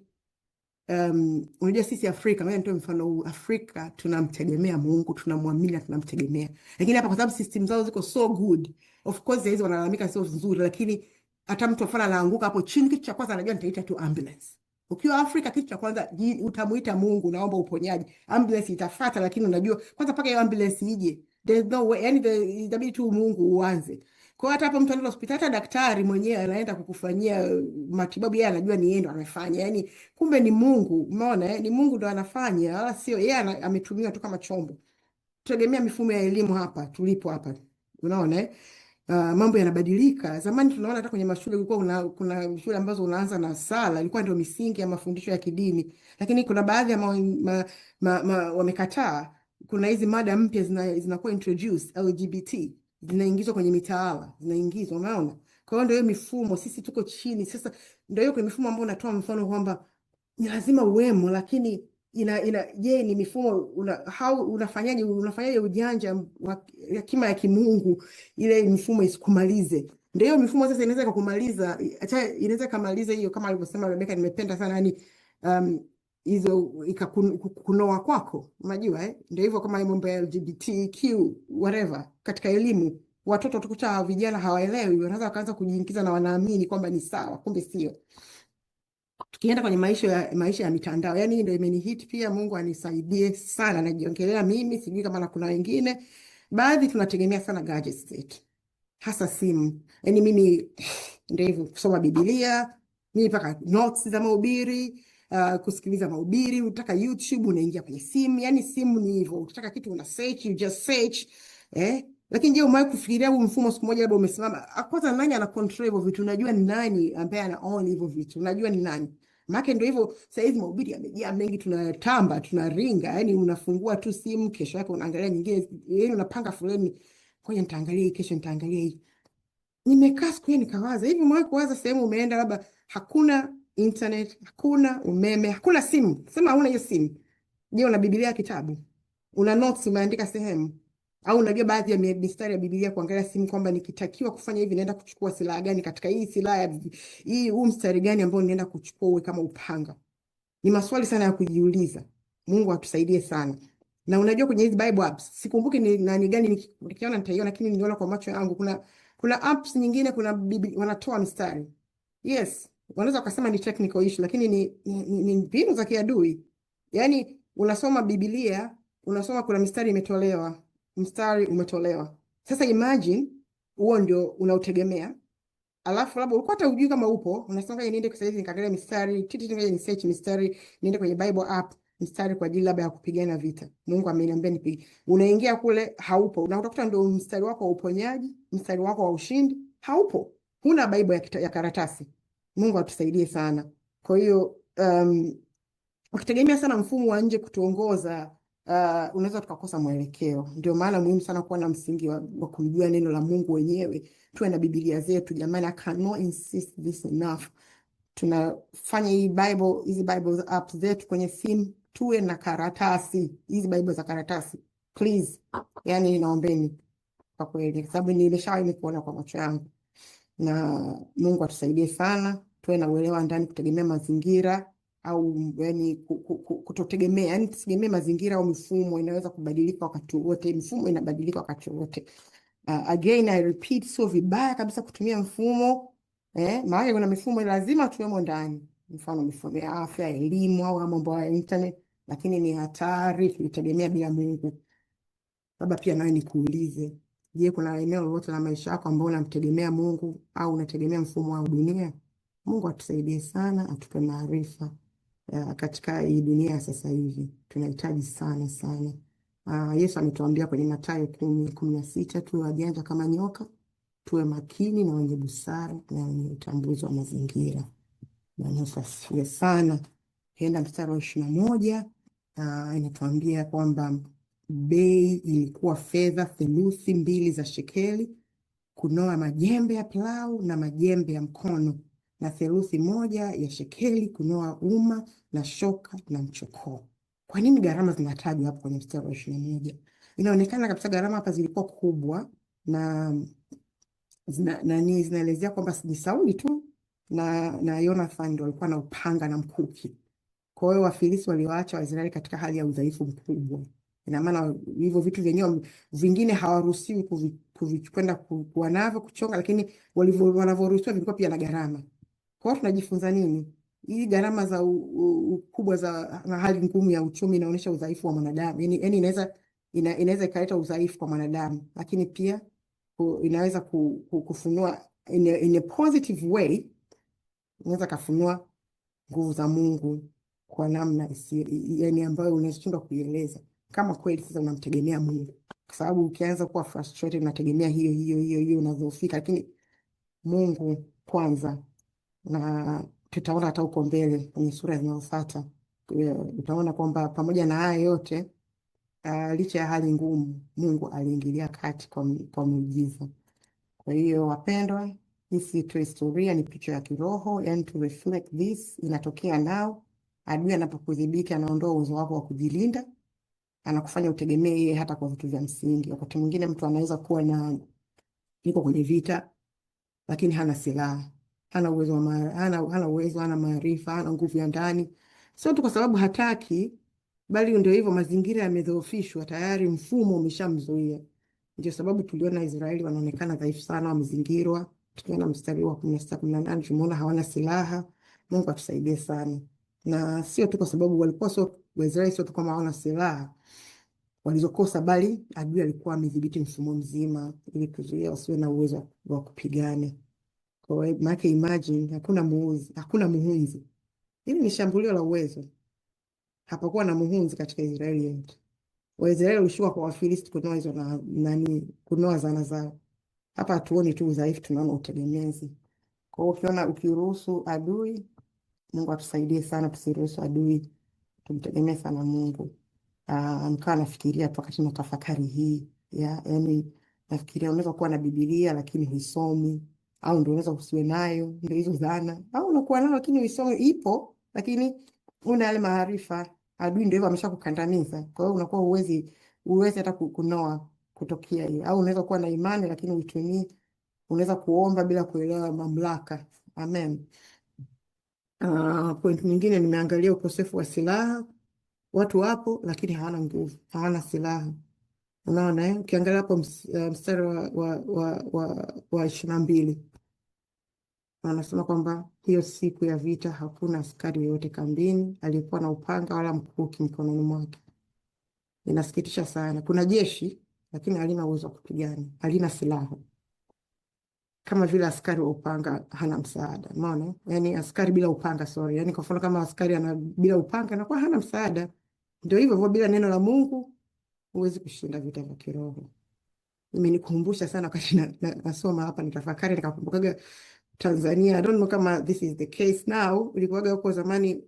unajua sisi Afrika, mimi nitoe mfano huu, Afrika tunamtegemea Mungu, tunamwamini na tunamtegemea. Lakini hapa kwa sababu system zao ziko so good, of course hizo wanalalamika sio nzuri, lakini hata mtu afana anaanguka hapo chini, kitu cha kwanza anajua nitaita tu ambulance. Ukiwa Afrika kitu cha kwanza utamuita Mungu, naomba uponyaji. Ambulance itafuata, lakini unajua kwanza paka hiyo ambulance ije. There's no way, yani itabidi tu Mungu uanze. Kwa hata hapo mtu anaenda hospitali, hata daktari mwenyewe anaenda kukufanyia matibabu, yeye anajua ni yeye ndo anafanya. Yani kumbe ni Mungu, umeona ni Mungu ndo anafanya, wala sio yeye ametumiwa tu kama chombo. Tutegemea mifumo ya elimu hapa tulipo hapa. Unaona mambo yanabadilika. Zamani tunaona hata kwenye mashule kulikuwa kuna shule ambazo unaanza na sala, ilikuwa ndio misingi ya mafundisho ya kidini. Lakini kuna baadhi ya wamekataa. Kuna hizi mada mpya zinakuwa introduced, LGBT zinaingizwa kwenye mitaala, zinaingizwa, unaona. Kwa hiyo ndio mifumo, sisi tuko chini. Sasa ndio hiyo mifumo ambayo unatoa mfano kwamba ni lazima uwemo, lakini je, ni mifumo unafanyaje ujanja wa hekima ya kimungu ile mifumo isikumalize? Ndio hiyo mifumo sasa inaweza kukumaliza, acha inaweza kumaliza hiyo, kama alivyosema Rebecca. Nimependa sana yani hizo ikakunoa kwako, unajua ndio hivyo, kama mambo ya LGBTQ whatever. Katika elimu watoto tukuta vijana hawaelewi, wanaweza kaanza kujiingiza na wanaamini kwamba ni sawa, kumbe sio. Tukienda kwenye maisha ya mitandao, yani hii ndio imenihit pia. Mungu anisaidie sana, najiongelea mimi, sijui kama na kuna wengine. Baadhi tunategemea sana gadgets zetu, hasa simu. Yani mimi ndio hivyo, kusoma Biblia, mimi mpaka notes za mahubiri, kusikiliza mahubiri, unataka YouTube unaingia kwenye simu. Yani simu ni hivyo, ukitaka kitu una search, you just search. Lakini je, umewahi kufikiria huu mfumo siku moja labda umesimama? Kwanza nani ana control hivyo vitu? Unajua ni nani ambaye ana own hivyo vitu? Unajua ni nani? Maana ndio hivyo, sasa hivi mahubiri yamejaa mengi, tunatamba, tunaringa. Yani unafungua tu simu, kesho yake unaangalia nyingine, yani unapanga foleni, ngoja nitaangalia hii, kesho nitaangalia hii. Nimekaa siku hiyo nikawaza, hivi umewahi kuwaza sehemu umeenda labda hakuna internet, hakuna umeme, hakuna simu? Sema hauna hiyo simu. Je, una Biblia kitabu? Una notes umeandika sehemu? Au unajua baadhi ya mistari ya Biblia kuangalia simu kwamba nikitakiwa kufanya hivi naenda kuchukua silaha gani katika hii silaha hii, huu mstari gani ambao ninaenda kuchukua uwe kama upanga? Ni maswali sana ya kujiuliza. Mungu atusaidie sana. Na unajua kwenye hizi Bible apps, sikumbuki ni nani gani nikiona nitaiona, lakini niliona kwa macho yangu kuna apps nyingine, kuna wanatoa mistari. Yes, wanaweza kusema ni technical issue, lakini ni mbinu za kiadui. Yani unasoma Biblia, unasoma kuna mistari imetolewa, mstari umetolewa. Sasa imagine huo ndio unautegemea. Alafu labda ulikuwa hata hujui kama upo, unasema niende kwa saizi nikaangalia mistari, ngoja ni search mistari, niende kwenye Bible app, mstari kwa ajili labda ya kupigana vita. Mungu ameniambia nipige. Unaingia kule haupo. Na utakuta ndio mstari wako wa uponyaji, mstari wako wa ushindi, haupo. Huna Bible ya karatasi. Mungu atusaidie sana. Kwa hiyo ukitegemea sana mfumo wa nje kutuongoza, unaweza tukakosa mwelekeo. Ndio maana muhimu sana kuwa na msingi wa kujua neno la Mungu wenyewe. Tuwe na Biblia zetu jamani. I cannot insist this enough. Tunafanya hizi Bible apps zetu kwenye simu, tuwe na karatasi. Hizi Bible za karatasi, please. Yani naombeni kwa kweli, kwa sababu nimeshawahi kuona kwa macho yangu. Na Mungu atusaidie sana, tuwe na uelewa ndani, kutegemea mazingira au yani kutotegemea, yani tutegemee mazingira au mifumo inaweza kubadilika wakati wote. Mifumo inabadilika wakati wote. Again I repeat, so vibaya kabisa kutumia mfumo maana kuna mifumo lazima tuwemo ndani, mfano mifumo ya afya, elimu au mambo ya internet, lakini ni hatari kutegemea bila Mungu. Labda pia nawe nikuulize, je, kuna eneo lolote la maisha yako ambao unamtegemea Mungu au unategemea mfumo wa dunia? Mungu atusaidie sana, atupe maarifa katika hii dunia sasa hivi. Tunahitaji sana sana. Yesu ametuambia kwenye Mathayo 10:16, tuwe wajanja kama nyoka, tuwe makini na wenye busara na wenye utambuzi wa mazingira. Na Yesu asifiwe sana. Kenda mstari wa 21, inatuambia kwamba bei ilikuwa fedha 2/3 za shekeli kunoa majembe ya plau na majembe ya mkono, na 1/3 ya shekeli kunoa uma na shoka na mchokoo. Kwa nini gharama zinatajwa hapo kwenye mstari wa 21? Inaonekana kabisa gharama hapa zilikuwa kubwa, na zinaelezea kwamba ni Sauli tu na Jonathan ndio walikuwa na upanga na mkuki. Kwa hiyo Wafilisti waliwaacha Waisraeli katika hali ya udhaifu mkubwa. Ina maana hivyo vitu vyenyewe vingine hawaruhusiwi kwenda kuwa navyo kuchonga, lakini wanavyoruhusiwa vilikuwa pia na gharama. Kwa hiyo tunajifunza nini? Hii gharama za ukubwa na hali ngumu ya uchumi inaonyesha udhaifu wa mwanadamu. Yani inaweza ikaleta udhaifu kwa mwanadamu, lakini pia inaweza kufunua in a positive way, inaweza kafunua nguvu za Mungu kwa namna yani ambayo unashindwa kuieleza, kama kweli sasa unamtegemea Mungu. Kwa sababu ukianza kuwa frustrated unategemea hiyo unadhoofika, lakini Mungu kwanza. Na tutaona hata huko mbele kwenye sura zinazofuata, utaona kwamba pamoja na haya yote, licha ya hali ngumu, Mungu aliingilia kati kwa muujiza. Kwa hiyo wapendwa, hii tu historia ni picha ya kiroho, yani to reflect this, inatokea nao. Adui anapokudhibiti anaondoa uwezo wako wa kujilinda, anakufanya utegemee yeye hata kwa vitu vya msingi. Wakati mwingine mtu anaweza kuwa yuko kwenye vita lakini hana silaha, hana uwezo, hana maarifa, hana nguvu ya ndani. Sio tu kwa sababu hataki, bali ndio hivyo, mazingira yamedhoofishwa tayari, mfumo umeshamzuia. Ndio sababu tuliona Israeli wanaonekana dhaifu sana, wamezingirwa. Tukiona mstari wa 16-18 tumeona hawana silaha, Mungu atusaidie sana, na sio tu kwa sababu walikuwa sio Waisraeli, sio tu kama hawana silaha walizokosa, bali adui alikuwa amedhibiti mfumo mzima ili kuzuia wasiwe na uwezo wa kupigana. Kwa hiyo maana imagine, hakuna muhunzi. Hili ni shambulio la uwezo. Hapakuwa na muhunzi katika Israeli yote. Waisraeli walishuka kwa Wafilisti kunoa hizo kunoa zana zao. Hapa hatuoni tu udhaifu, tunaona utegemezi. Kwa hiyo ukiruhusu adui, Mungu atusaidie sana tusiruhusu adui, tumtegemee sana Mungu. Nikawa nafikiria tu wakati natafakari hii, yaani nafikiria unaweza kuwa na Biblia lakini huisomi, au ndio unaweza usiwe nayo, ndio hizo zana, au unakuwa nayo lakini huisomi, ipo lakini una yale maarifa. Adui ndio hivyo ameshakukandamiza, kwa hiyo unakuwa uwezi hata kunoa kutokea hiyo. Au unaweza kuwa na imani lakini uitumii, unaweza kuomba bila kuelewa mamlaka. Amen. Point nyingine nimeangalia ukosefu wa silaha. Watu wapo lakini hawana nguvu, hawana silaha. Unaona, ukiangalia hapo mstari wa 22 wanasema kwamba hiyo siku ya vita hakuna askari yoyote kambini aliyekuwa na upanga wala mkuki mkononi mwake. Inasikitisha sana. Kuna jeshi lakini halina uwezo wa kupigana, halina silaha. Kama vile askari wa upanga hana msaada. Unaona? Yaani askari bila upanga, yaani kwa mfano kama askari bila upanga anakuwa hana msaada. Ndio hivyo bila neno la Mungu huwezi kushinda vita vya kiroho. Imenikumbusha sana wakati nasoma hapa nitafakari, nikakumbukaga Tanzania. I don't know kama this is the case now. Ilikuwaga huko zamani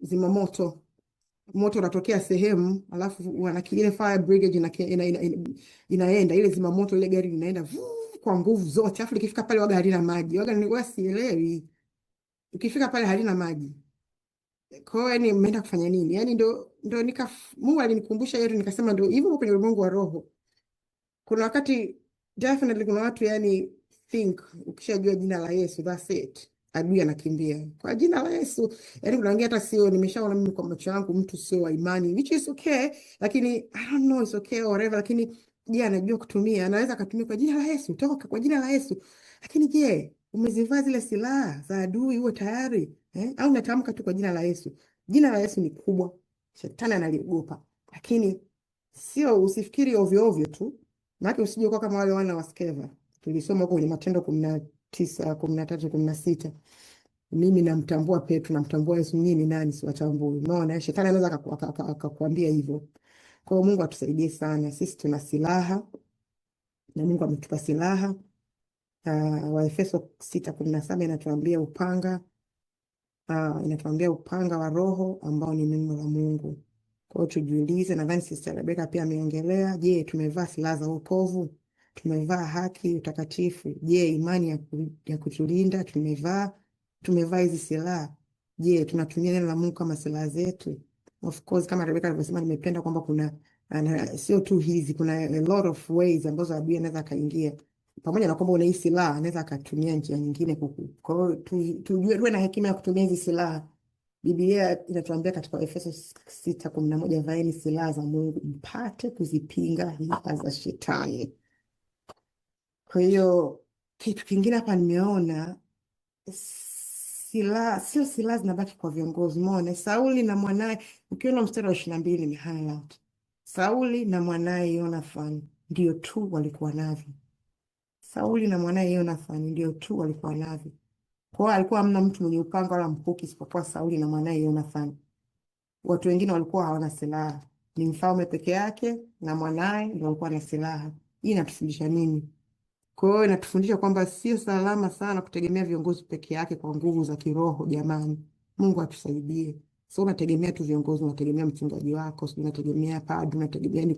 zimamoto, moto unatokea sehemu, alafu ile fire brigade inaenda, ile zimamoto, ile gari linaenda kwa nguvu zote, alafu likifika pale waga halina maji. Waga nilikuwa sielewi, ukifika pale halina maji. Kwa hiyo yani mmeenda kufanya nini? Yani ndo Mungu alinikumbusha hiyo, nikasema ndo hivyo kwenye ulimwengu wa roho. Kuna wakati definitely kuna watu yani think ukishajua jina la Yesu that's it, adui anakimbia kwa jina la Yesu. Yani unaongea hata sio, nimeshaona mimi kwa macho yangu mtu sio wa imani, which is okay, lakini I don't know it's okay or whatever, lakini je, anajua kutumia, anaweza kutumia kwa jina la Yesu, toka kwa jina la Yesu. Lakini je, umezivaa zile silaha za adui uwe tayari? Au unatamka tu kwa jina la Yesu? Jina la Yesu ni kubwa, shetani analiogopa, lakini sio usifikiri ovyo ovyo tu. Maana usije kwa kama wale wana wa Skeva. Tulisoma huko kwenye Matendo 19, 13, 16. Mimi namtambua Petro, namtambua Yesu, nini nani siwatambui. Unaona, shetani anaweza akakwambia hivyo. Kwa hiyo Mungu atusaidie sana. Sisi tuna silaha na Mungu ametupa silaha. Waefeso 6:17 inatuambia upanga wa Roho ambao ni neno la Mungu. Kwa hiyo tujiulize, nadhani Sister Rebecca pia ameongelea, je, tumevaa silaha za wokovu? Tumevaa haki, utakatifu? Je, imani ya kutulinda tumevaa hizi silaha? Je, tunatumia neno la Mungu kama silaha zetu? Of course, kama Rebecca alivyosema, nimependa kwamba kuna sio tu hizi, kuna a lot of ways ambazo adui anaweza akaingia. Pamoja na kwamba una hii silaha, anaweza akatumia njia nyingine kwa hiyo tuwe na hekima ya kutumia hizi silaha. Biblia inatuambia katika Efeso 6:11, vaeni silaha za Mungu mpate kuzipinga hila za shetani. Kwa hiyo kitu kingine hapa nimeona sio silaha zinabaki kwa viongozi. Umeona Sauli na mwanae, ukiona mstari wa 22 ni highlight. Sauli na mwanae Yonathani ndio tu walikuwa navyo. Sauli na mwanae Yonathani ndio tu walikuwa navyo. Kwa hiyo alikuwa hamna mtu mwenye upanga wala mkuki isipokuwa Sauli na mwanae Yonathani. Watu wengine walikuwa hawana silaha. Ni mfalme peke yake na mwanae ndio walikuwa na silaha. Hii inatufundisha nini? Kwa hiyo inatufundisha kwamba sio salama sana kutegemea viongozi peke yake kwa nguvu za kiroho. Jamani, Mungu atusaidie. Sio unategemea tu viongozi, unategemea mchungaji wako, sio unategemea padri, unategemea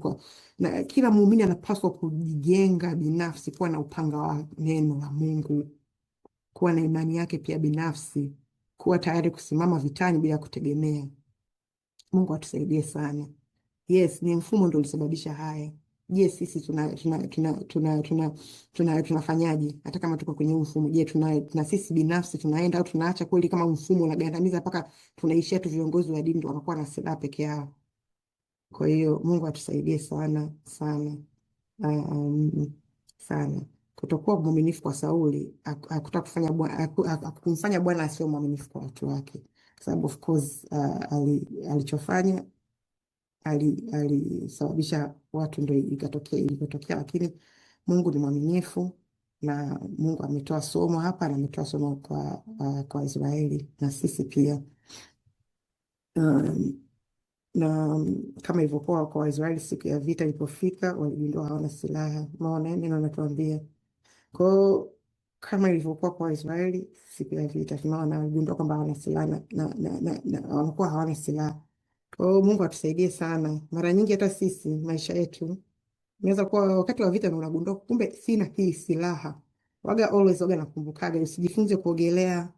na kila muumini anapaswa kujijenga binafsi, kuwa na upanga wa neno la Mungu, kuwa na imani yake pia binafsi, kuwa tayari kusimama vitani bila kutegemea. Mungu atusaidie sana. Yes, ni mfumo ndio ulisababisha haya. Je, sisi tunafanyaje hata kama tuko kwenye mfumo? Je, na sisi binafsi tunaenda au tunaacha kweli kama mfumo unagandamiza mpaka tunaishia tu viongozi wa dini ndio wanakuwa na silaha peke yao? Kwa hiyo Mungu atusaidie sana sana sana. kutokuwa mwaminifu kwa Sauli kumfanya Bwana asiwe mwaminifu kwa watu wake, kwa sababu of course alichofanya alisababisha watu ndio ikatokea, lakini Mungu ni mwaminifu na Mungu ametoa somo hapa na ametoa somo kwa Israeli na sisi pia. Na kama ilivyokuwa kwa Waisraeli siku ya vita ilipofika, waligundua hawana silaha. Maana neno linatuambia. Kwa hiyo kama ilivyokuwa kwa Waisraeli siku ya vita, tunaona waligundua kwamba hawana silaha na wanakuwa hawana silaha. Kwa hiyo Mungu atusaidie sana. Mara nyingi hata sisi maisha yetu inaweza kuwa wakati wa vita na unagundua kumbe sina hii silaha. Always nakumbukaga usijifunze kuogelea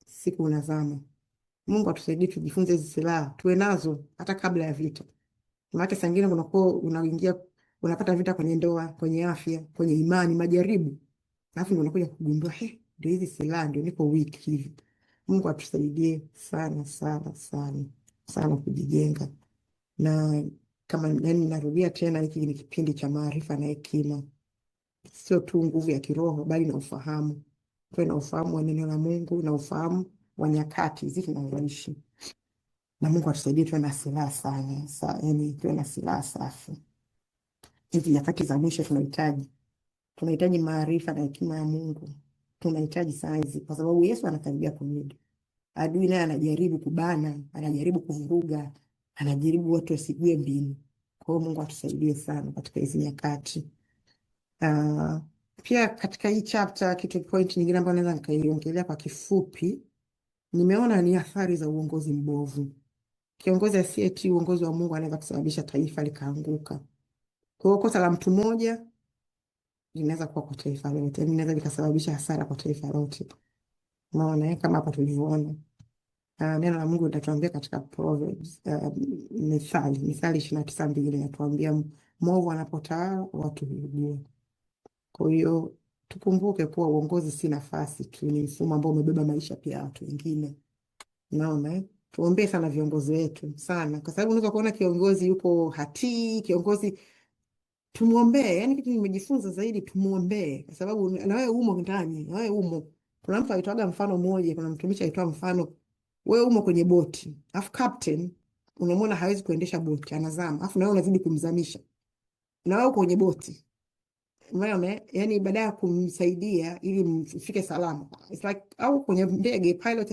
siku unazama. Mungu atusaidie tujifunze hizi silaha tuwe nazo hata kabla ya vita. Maana saa nyingine unakuwa unaingia unapata vita kwenye ndoa, kwenye afya, kwenye imani, majaribu. Alafu ndio unakuja kugundua ndio hizi silaha ndio niko weak hivi. Mungu atusaidie sana sana sana sana kujijenga. Na kama narudia tena, hiki ni kipindi cha maarifa na hekima. Sio tu nguvu ya kiroho bali na ufahamu. Tuwe na ufahamu wa neno la Mungu na ufahamu wa nyakati hizi tunazoishi. Na Mungu atusaidie tuwe na silaha sana. Yaani tuwe na silaha safi. Hizi nyakati za mwisho tunahitaji maarifa na hekima ya Mungu. Tunahitaji sana hizi kwa sababu Yesu anakaribia kurudi. Adui naye anajaribu kubana, anajaribu kuvuruga, anajaribu watu wasijue mbinu. Kwa hiyo Mungu atusaidie sana katika hizi nyakati. Pia katika hii chapter kitu point nyingine ambayo naweza nikaiongelea kwa kifupi, nimeona ni athari za uongozi mbovu. Kiongozi asiyetii uongozi wa Mungu anaweza kusababisha taifa likaanguka. Kwa hiyo kosa la mtu mmoja linaweza kuwa kwa taifa lote, linaweza likasababisha hasara kwa taifa lote. Unaona kama hapa tulivyoona. Neno la Mungu linatuambia katika Proverbs, Mithali 29:2 linatuambia mwovu anapotawala watu huugua. Kwa hiyo tukumbuke kuwa uongozi si nafasi tu, ni mfumo ambao umebeba maisha pia ya watu wengine. Unaona tuombee sana viongozi wetu sana, kwa sababu unaweza kuona kiongozi yuko hatii, kiongozi tumuombee. Yani kitu nimejifunza zaidi, tumuombee, kwa sababu na wewe umo ndani, na wewe umo. Kuna mtu aitoaga mfano mmoja, kuna mtumishi aitoa mfano, wewe umo kwenye boti, afu captain unamwona hawezi kuendesha boti, anazama, afu na wewe unazidi kumzamisha, na wewe uko kwenye boti. Unaona, yani baada ya kumsaidia ili mfike salama, it's like au kwenye ndege pilot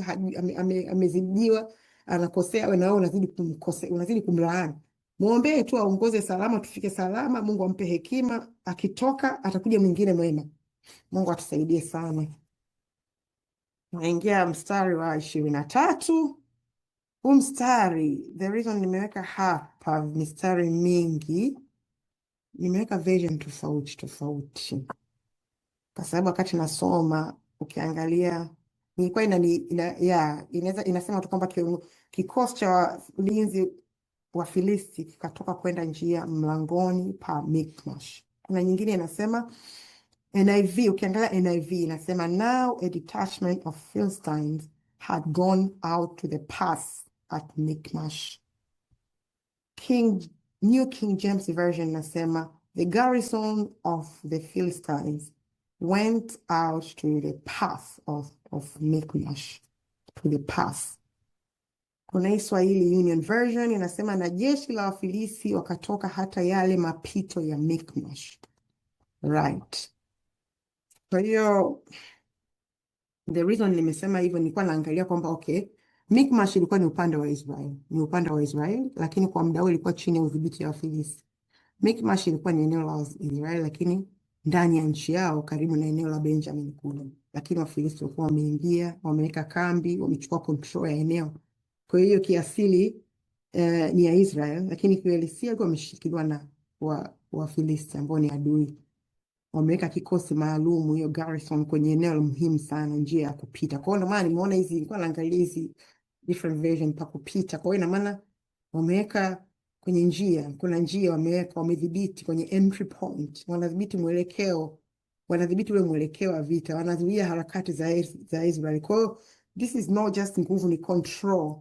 amezidiwa, anakosea, wewe na wewe unazidi kumkosea, unazidi kumlaani. Muombee tu aongoze salama, tufike salama, Mungu ampe hekima, akitoka atakuja mwingine mwema. Mungu atusaidie sana. Naingia mstari wa 23. Huu mstari, the reason nimeweka hapa mistari mingi, nimeweka version tofauti. Kwa sababu wakati nasoma, ukiangalia, nilikuwa inasema tu kwamba kikosi cha ulinzi wa Filisti kikatoka kwenda njia mlangoni pa Mikmash. Kuna nyingine inasema NIV, ukiangalia NIV inasema now a detachment of Philistines had gone out to the pass at Mikmash. New King James Version inasema the garrison of the Philistines went out to the pass of Mikmash, to the pass. Kuna Swahili Union Version inasema na jeshi la Wafilisti wakatoka hata yale mapito ya Mikmash. Right. Kwa hiyo the reason nimesema hivyo, nilikuwa naangalia kwamba Mikmash ilikuwa ni upande wa Israeli, lakini kwa muda ilikuwa chini ya udhibiti wa Wafilisti. Mikmash ilikuwa ni eneo la Israeli, lakini ndani ya nchi yao karibu na eneo la Benjamin kule. Lakini Wafilisti walikuwa wameingia, wameweka kambi, wamechukua control ya eneo. Kwa hiyo kiasili ni ya Israel, lakini kiuhalisia walikuwa wameshikiliwa na Wafilisti ambao ni adui. Wameweka kikosi maalum, hiyo garrison, kwenye eneo muhimu sana, njia ya kupita. Kwa hiyo ndio maana nimeona hizi, nilikuwa naangalia hizi different version pa kupita. Kwa hiyo ina maana wameweka kwenye njia, kuna njia wameweka, wamedhibiti kwenye entry point, wanadhibiti mwelekeo, wanadhibiti ule mwelekeo wa vita, wanazuia harakati za Israel. Kwa hiyo this is not just nguvu, ni control.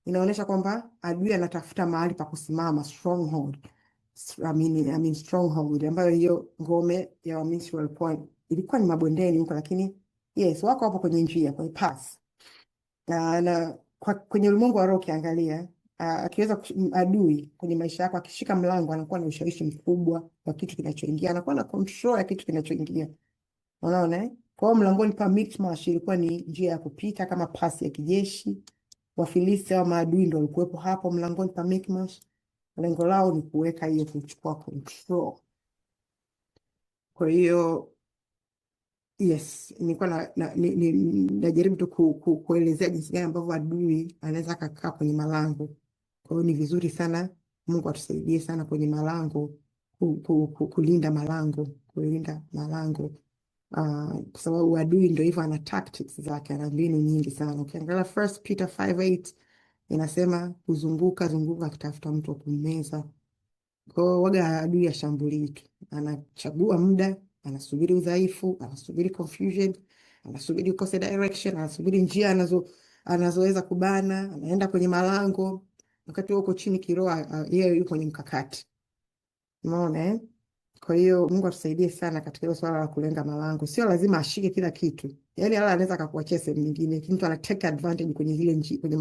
Inaonyesha kwamba adui anatafuta mahali pa kusimama, stronghold. Stronghold ambayo hiyo ngome ya Wamisri walikuwa ilikuwa ni mabondeni huko, lakini yes, wako hapo kwenye njia, kwenye path. Na kwenye ulimwengu wa roho ukiangalia, akiweza adui kwenye maisha yako akishika mlango, anakuwa na ushawishi mkubwa wa kitu kinachoingia, anakuwa na control ya kitu kinachoingia. Unaona? Kwa hiyo mlangoni pa Michmash ilikuwa ni njia ya kupita kama pasi ya kijeshi. Wafilisti au maadui ndio walikuwepo hapo mlangoni pa Michmash. Lengo lao ni kuweka hiyo, kuchukua control. Kwa hiyo yes, nilikuwa najaribu tu kuelezea jinsi gani ambavyo adui anaweza kukaa kwenye malango. Kwa hiyo ni vizuri sana, Mungu atusaidie sana kwenye malango, kulinda malango, kulinda malango. Kwa sababu adui ndio hivyo, ana tactics zake, ana mbinu nyingi sana. Ukiangalia 1 Peter 5:8 inasema kuzunguka akitafuta mtu wa kummeza. Kwa hiyo waga adui ashambulii tu, anachagua muda, anasubiri udhaifu, anasubiri confusion, anasubiri ukose direction, anasubiri njia anazoweza kubana, anaenda kwenye malango. Wakati uko chini kiroho, yeye yuko kwenye mkakati. Umeona eh? Kwa hiyo Mungu atusaidie sana katika hilo swala la kulenga malango. Sio lazima ashike kila kitu. Yaani Allah anaweza akakuachia sehemu nyingine. Mtu ana take advantage kwenye zile kwenye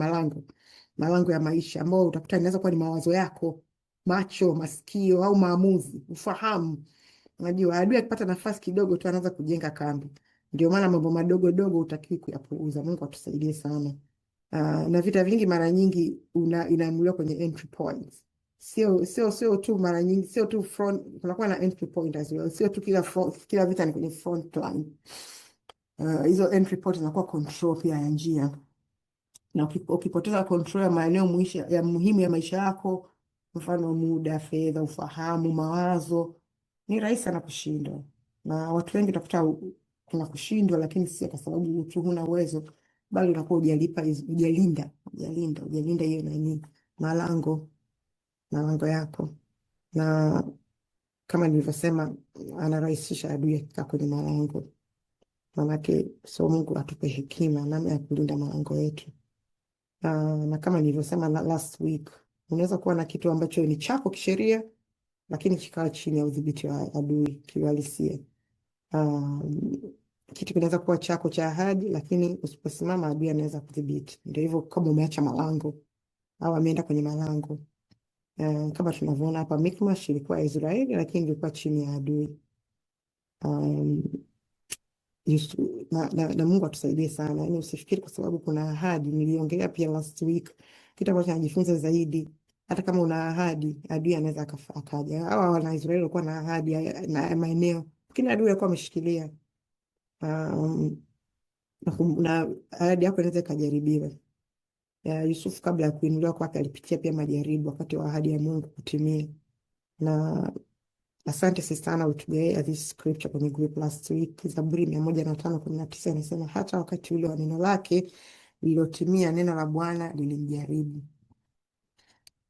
malango ya maisha ambao utakuta inaweza kuwa ni mawazo yako, macho, masikio au maamuzi, ufahamu. Unajua adui akipata nafasi kidogo tu anaanza kujenga kambi. Ndio maana mambo madogo dogo utakiwi kuyapuuza. Mungu atusaidie sana. Na vita vingi mara nyingi inaamuliwa kwenye entry points. Sio tu mara nyingi, sio tu front, kunakuwa na entry point as well. Sio tu kila vita ni kwenye front line. Hizo entry point zinakuwa control pia ya njia. Na ukipoteza control ya maeneo muhimu ya maisha yako, mfano muda, fedha, ufahamu, mawazo, ni rahisi sana kushindwa. Na watu wengi utakuta kuna kushindwa, lakini sio kwa sababu tu huna uwezo, bali unakuwa hujalinda hiyo malango yako. Na kama nilivyosema, anarahisisha adui akikaa kwenye malango. Manake so Mungu atupe hekima namna ya kulinda malango yetu. Na kama nilivyosema last week, unaweza kuwa na kitu ambacho ni chako kisheria, lakini kikawa chini ya udhibiti wa adui kiuhalisia. Kitu kinaweza kuwa chako cha ahadi, lakini usiposimama adui anaweza kudhibiti. Ndio hivyo, kama umeacha malango au ameenda kwenye malango. Kama tunavyoona hapa, Michmash ilikuwa Israeli, lakini ilikuwa chini ya adui. Na Mungu atusaidie sana. Yaani usifikiri kwa sababu kuna ahadi. Niliongelea pia last week, kitu ambacho najifunza zaidi, hata kama una ahadi, adui anaweza akaja. Hawa wana Israeli walikuwa na ahadi na maeneo, lakini adui alikuwa ameshikilia. Na ahadi yako inaweza ikajaribiwa. Yusufu kabla ya kuinuliwa kwake alipitia pia majaribu wakati wa ahadi ya Mungu kutimia. Na asante sana ulitugea this scripture kwenye group last week. Zaburi 105:19 inasema hata wakati ule wa neno lake lililotimia, neno la Bwana lilimjaribu.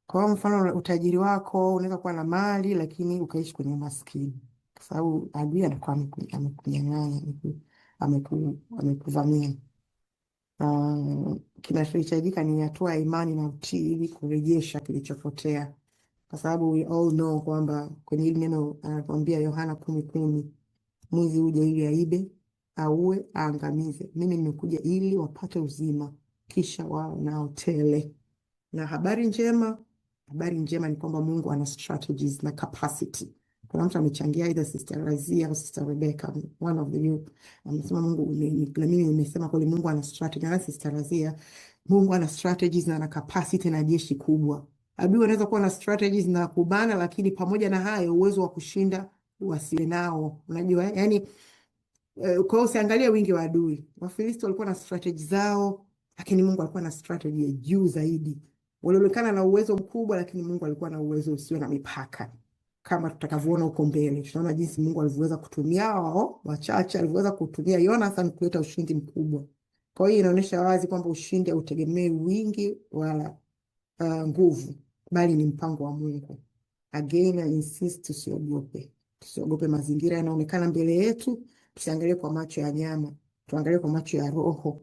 Kwa mfano, utajiri wako unaweza kuwa na mali lakini ukaishi kwenye umaskini, kwa sababu adui anakuwa amekunyang'anya, amekuvamia. Kinachohitajika ni hatua ya imani na utii ili kurejesha kilichopotea, kwa sababu we all know kwamba kwenye hili neno anatuambia Yohana 10:10, mwizi uje ili aibe, auwe, aangamize. Mimi nimekuja ili wapate uzima, kisha wao nao tele. Na habari njema ni kwamba Mungu ana strategies na capacity. Kuna mtu amechangia, either Sister Razia au Sister Rebecca, one of you, amesema Mungu, na mimi nimesema kweli Mungu ana strategy. Na Sister Razia, Mungu ana strategies na ana capacity na jeshi kubwa. Adui anaweza kuwa na strategies na kubana, lakini pamoja na hayo uwezo wa kushinda wasiwe nao. Unajua yani, kwa hiyo usiangalie wingi wa adui. Wafilisti walikuwa na strategy zao, lakini Mungu alikuwa na strategy ya juu zaidi. Walionekana na uwezo mkubwa, lakini Mungu alikuwa na uwezo usio na mipaka. Kama tutakavyoona huko mbele, tunaona jinsi Mungu alivyoweza kutumia wao wachache, alivyoweza kutumia Jonathan kuleta ushindi mkubwa. Kwa hiyo inaonyesha wazi kwamba ushindi hautegemei wingi wala nguvu, bali ni mpango wa Mungu. Again, I insist, tusiogope mazingira yanaonekana mbele yetu. Tusiangalie kwa macho ya nyama, tuangalie kwa macho ya roho.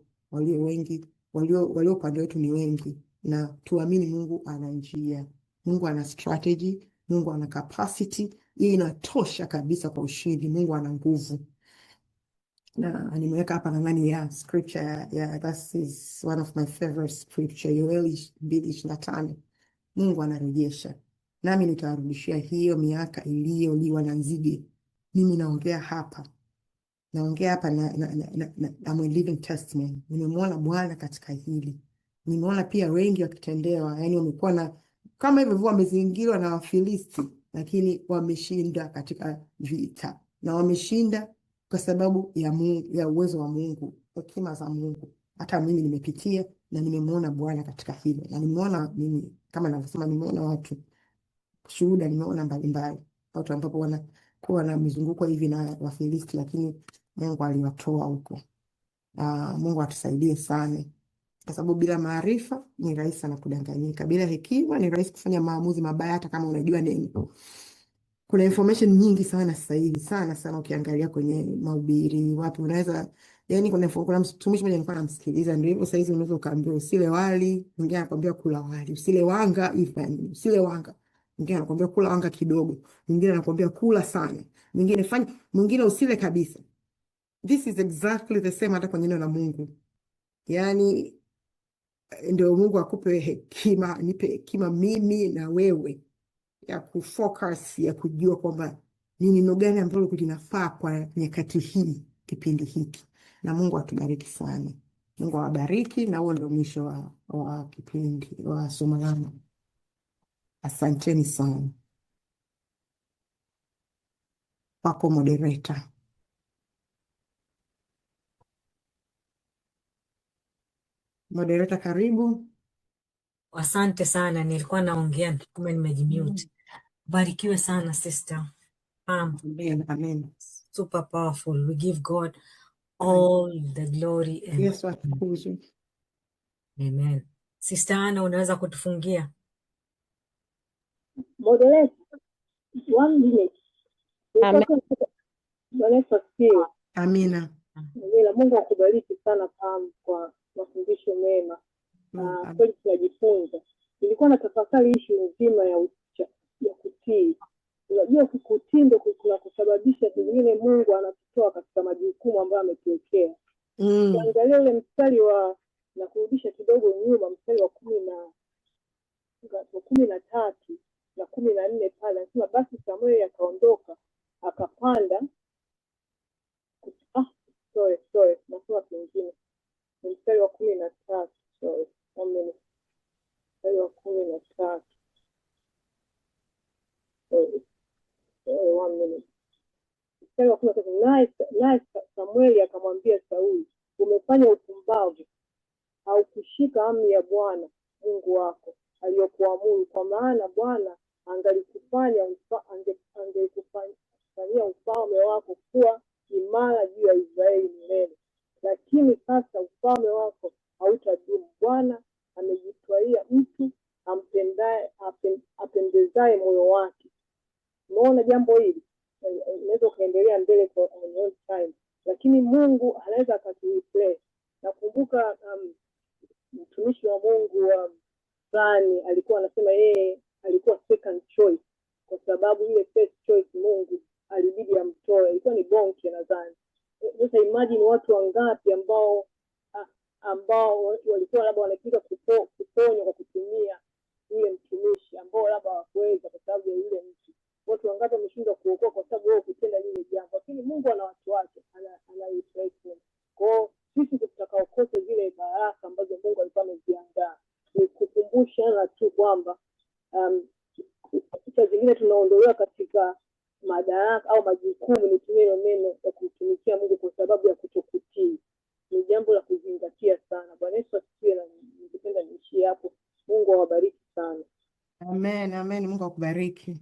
Walio upande wetu ni wengi, na tuamini Mungu ana njia, Mungu ana strategy, Mungu ana capacity. Hii inatosha kabisa kwa ushindi. Mungu ana nguvu. na nimeweka hapa nadhani ya scripture that is one of my favorite scripture, Yoeli 2:25. Mungu anarejesha, nami nitawarudishia hiyo miaka iliyoliwa na nzige. Mimi naongea hapa I'm a living testimony. Nimemwona Bwana katika hili. Nimeona pia wengi wakitendewa, yani wamekuwa na kama hivyo wamezingirwa na Wafilisti, lakini wameshinda katika vita, na wameshinda kwa sababu ya uwezo wa Mungu, hekima za Mungu. Hata mimi nimepitia na nimemwona Bwana katika hilo, na nimeona mimi kama ninavyosema, nimeona watu shuhuda, nimeona mbalimbali watu ambapo wanakuwa na mizunguko hivi na Wafilisti, lakini Mungu aliwatoa huko. Mungu atusaidie sana, kwa sababu bila maarifa ni rahisi sana kudanganyika, bila hekima ni rahisi kufanya maamuzi mabaya, hata kama unajua neno. Kuna information nyingi sana sasa hivi, sana ukiangalia kwenye mahubiri, watu unaweza yani, kuna mtumishi mmoja nilikuwa namsikiliza, ndio hivyo. Sasa hizi unaweza ukaambiwa usile wali, mwingine anakuambia kula wali, usile wanga, usile wanga, mwingine anakuambia kula wanga kidogo, mwingine anakuambia kula sana, mwingine fanya, mwingine usile kabisa. This is exactly the same hata kwenye neno la Mungu. Yani ndio Mungu akupe hekima, nipe hekima mimi na wewe ya kufocus, ya kujua kwamba ni neno gani ambalo linafaa kwa nyakati hii, kipindi hiki. Na Mungu atubariki sana. Mungu awabariki, na huo ndio mwisho wa kipindi wa somo langu. Asanteni sana. Wako moderator. Moderator, karibu. Asante sana, nilikuwa naongea kama nimejimute. Barikiwe sana sister. Amen. Super powerful. We give God all the glory and Yesu atukuzwe. Amen. Sister Anna, unaweza kutufungia? Moderator, 1 minute. Amen. Bwana Yesu asifiwe. Amina. Mungu akubariki sana Pam kwa mafundisho mema. Kweli tunajifunza. Nilikuwa na tafakari issue nzima ya kutii. Unajua kutii ndio kuna kusababisha pengine Mungu anatutoa katika majukumu ambayo ametuwekea. Ukiangalia ule mstari na kurudisha kidogo nyuma, mstari wa 13 na 14 pale anasema, basi Samueli akaondoka akapanda nasema pengine mstari wa 13, mstari wa 13, mstari wa 13, naye Samueli akamwambia Sauli, umefanya upumbavu, haukushika amri ya Bwana Mungu wako aliyokuamuru, kwa maana Bwana angelikufanyia ufalme wako kuwa imara juu ya Israeli milele. Lakini sasa ufalme wako hautadumu. Bwana amejitwalia mtu apendezaye moyo wake. Unaona jambo hili? Unaweza ukaendelea mbele kwa on time, lakini Mungu anaweza akatureplay. Nakumbuka mtumishi wa Mungu fulani alikuwa anasema yeye alikuwa second choice, kwa sababu ile first choice Mungu alibidi amtoe. Ilikuwa ni Bonke nadhani. Sasa imagine watu wangapi ambao walikuwa labda wanataka kuponywa kwa kutumia yule mtumishi, ambao labda hawakuweza kwa sababu ya yule mtu. Watu wangapi wameshindwa kuokoa kwa sababu wao kutenda lile jambo, lakini Mungu ana watu wake, anaifahamu. Kwa sisi tutakaokosa zile baraka ambazo Mungu alikuwa ameziandaa, ni kukumbushana tu kwamba saa zingine tunaondolewa katika madaraka au majukumu, nitumie neno ya kumtumikia Mungu kwa sababu ya kutokutii. Ni jambo la kuzingatia sana. Bwana Yesu asifiwe, na ningependa niishie hapo. Mungu awabariki sana. Amen, amen. Mungu akubariki.